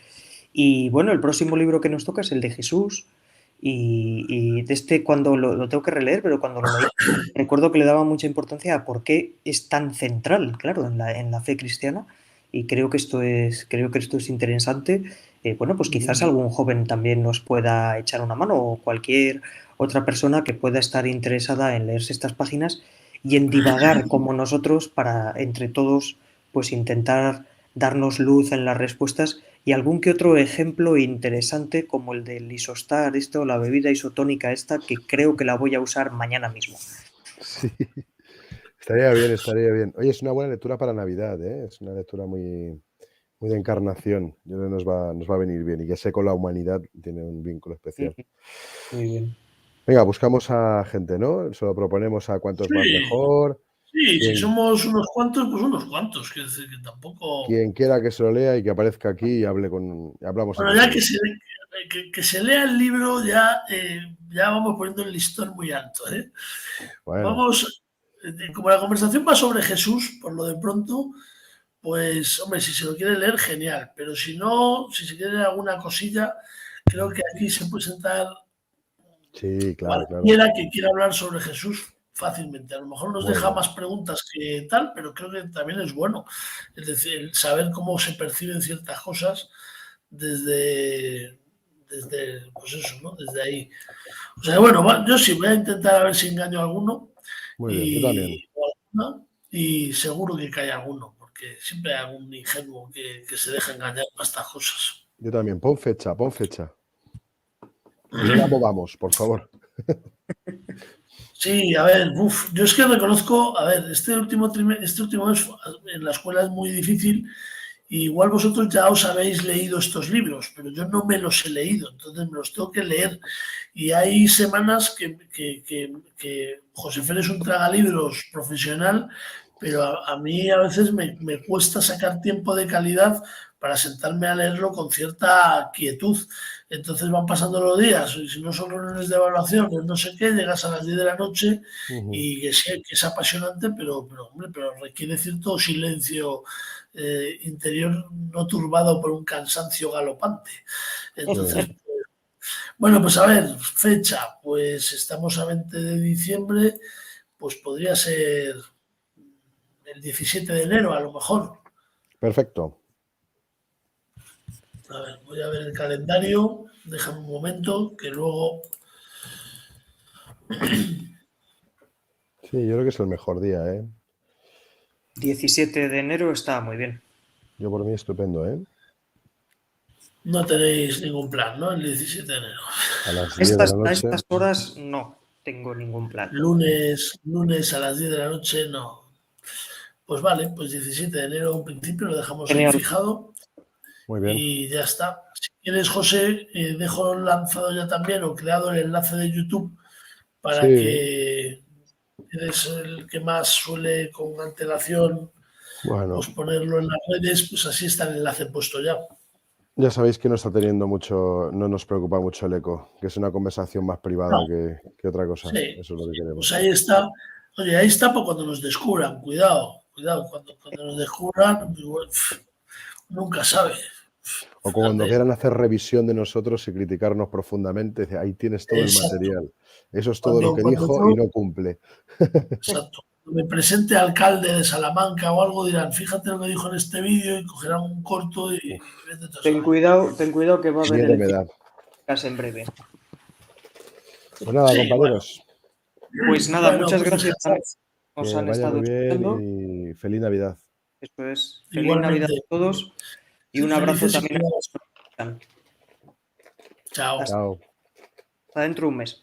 Y bueno, el próximo libro que nos toca es el de Jesús y de este cuando lo tengo que releer, pero cuando lo leí recuerdo que le daba mucha importancia a por qué es tan central, claro, en la fe cristiana y creo que esto es interesante. Bueno, pues quizás algún joven también nos pueda echar una mano o cualquier otra persona que pueda estar interesada en leerse estas páginas y en divagar como nosotros para entre todos pues intentar darnos luz en las respuestas y algún que otro ejemplo interesante como el del isostar, esto, la bebida isotónica esta, que creo que la voy a usar mañana mismo. Sí, estaría bien, estaría bien. Oye, es una buena lectura para Navidad, ¿eh? Es una lectura muy, muy de encarnación. Yo creo que nos va a venir bien y que sé con la humanidad tiene un vínculo especial. Muy bien. Venga, buscamos a gente, ¿no? Se lo proponemos a cuantos más Sí, mejor. sí, si Quien, somos unos cuantos, pues unos cuantos. Quiero decir que tampoco. quien quiera que se lo lea y que aparezca aquí y hablamos Bueno, entre ya todos. que se lea el libro, ya, ya vamos poniendo el listón muy alto. Bueno, Vamos, como la conversación va sobre Jesús, por lo de pronto, pues, hombre, si se lo quiere leer, genial. Pero si no, si se quiere leer alguna cosilla, creo que aquí se puede sentar sí, claro, claro. cualquiera que quiera hablar sobre Jesús fácilmente. A lo mejor nos Muy deja bien. más preguntas que tal, pero creo que también es bueno. Es decir, el saber cómo se perciben ciertas cosas desde pues eso, ¿no? Desde ahí. O sea, bueno, yo sí voy a intentar a ver si engaño a alguno Muy bien, yo también. y, o alguna, y seguro que cae alguno, porque siempre hay algún ingenuo que se deja engañar para estas cosas. Yo también. Pon fecha, pon fecha. Y no la movamos, por favor. Sí, a ver, yo es que reconozco, a ver, este último mes en la escuela es muy difícil. Y igual vosotros ya os habéis leído estos libros, pero yo no me los he leído, entonces me los tengo que leer. Y hay semanas que José Fer es un tragalibros profesional, pero a mí a veces me cuesta sacar tiempo de calidad para sentarme a leerlo con cierta quietud. Entonces van pasando los días, y si no son reuniones de evaluación, pues no sé qué, llegas a las 10 de la noche Ujú. y que, sí, que es apasionante, hombre, pero requiere cierto silencio interior no turbado por un cansancio galopante. Muy Entonces, bien. bueno, pues a ver, fecha, pues estamos a 20 de diciembre, pues podría ser el 17 de enero a lo mejor. Perfecto. A ver, voy a ver el calendario, déjame un momento, que luego. Sí, yo creo que es el mejor día, ¿eh? 17 de enero está muy bien. Yo por mí estupendo, ¿eh? No tenéis ningún plan, ¿no? El 17 de enero. A las 10 de la A noche. estas horas no tengo ningún plan. Lunes a las 10 de la noche, no. Pues vale, pues 17 de enero en principio lo dejamos ahí Genial. fijado Muy bien. y ya está. Si quieres, José, dejo lanzado ya también o creado el enlace de YouTube para Sí, que eres el que más suele con antelación bueno, pues ponerlo en las redes, pues así está el enlace puesto ya. ya sabéis que no está teniendo mucho, no nos preocupa mucho el eco, que es una conversación más privada No, que otra cosa. sí, Eso es lo que queremos. pues ahí está. Oye, ahí está para cuando nos descubran, cuidado, cuando nos descubran, pues, bueno, nunca sabe. O cuando Fíjate. quieran hacer revisión de nosotros y criticarnos profundamente, dice, ahí tienes todo el Exacto. material. Eso es todo lo que Cuando dijo yo, y no cumple. exacto, cuando me presente alcalde de Salamanca o algo, dirán, fíjate lo que dijo en este vídeo y cogerán un corto y vete a Ten cuidado que va a haber Miedo me da. elecciones en breve. Pues nada, Sí, compañeros, Pues nada, bueno, muchas pues gracias. descansad. Nos que han vaya estado muy bien escuchando. y feliz Navidad. Eso es. Feliz Navidad Igualmente. a todos y Sed un abrazo felices y también a cuidados. los que nos escuchan. Chao. Chao. Hasta dentro de un mes.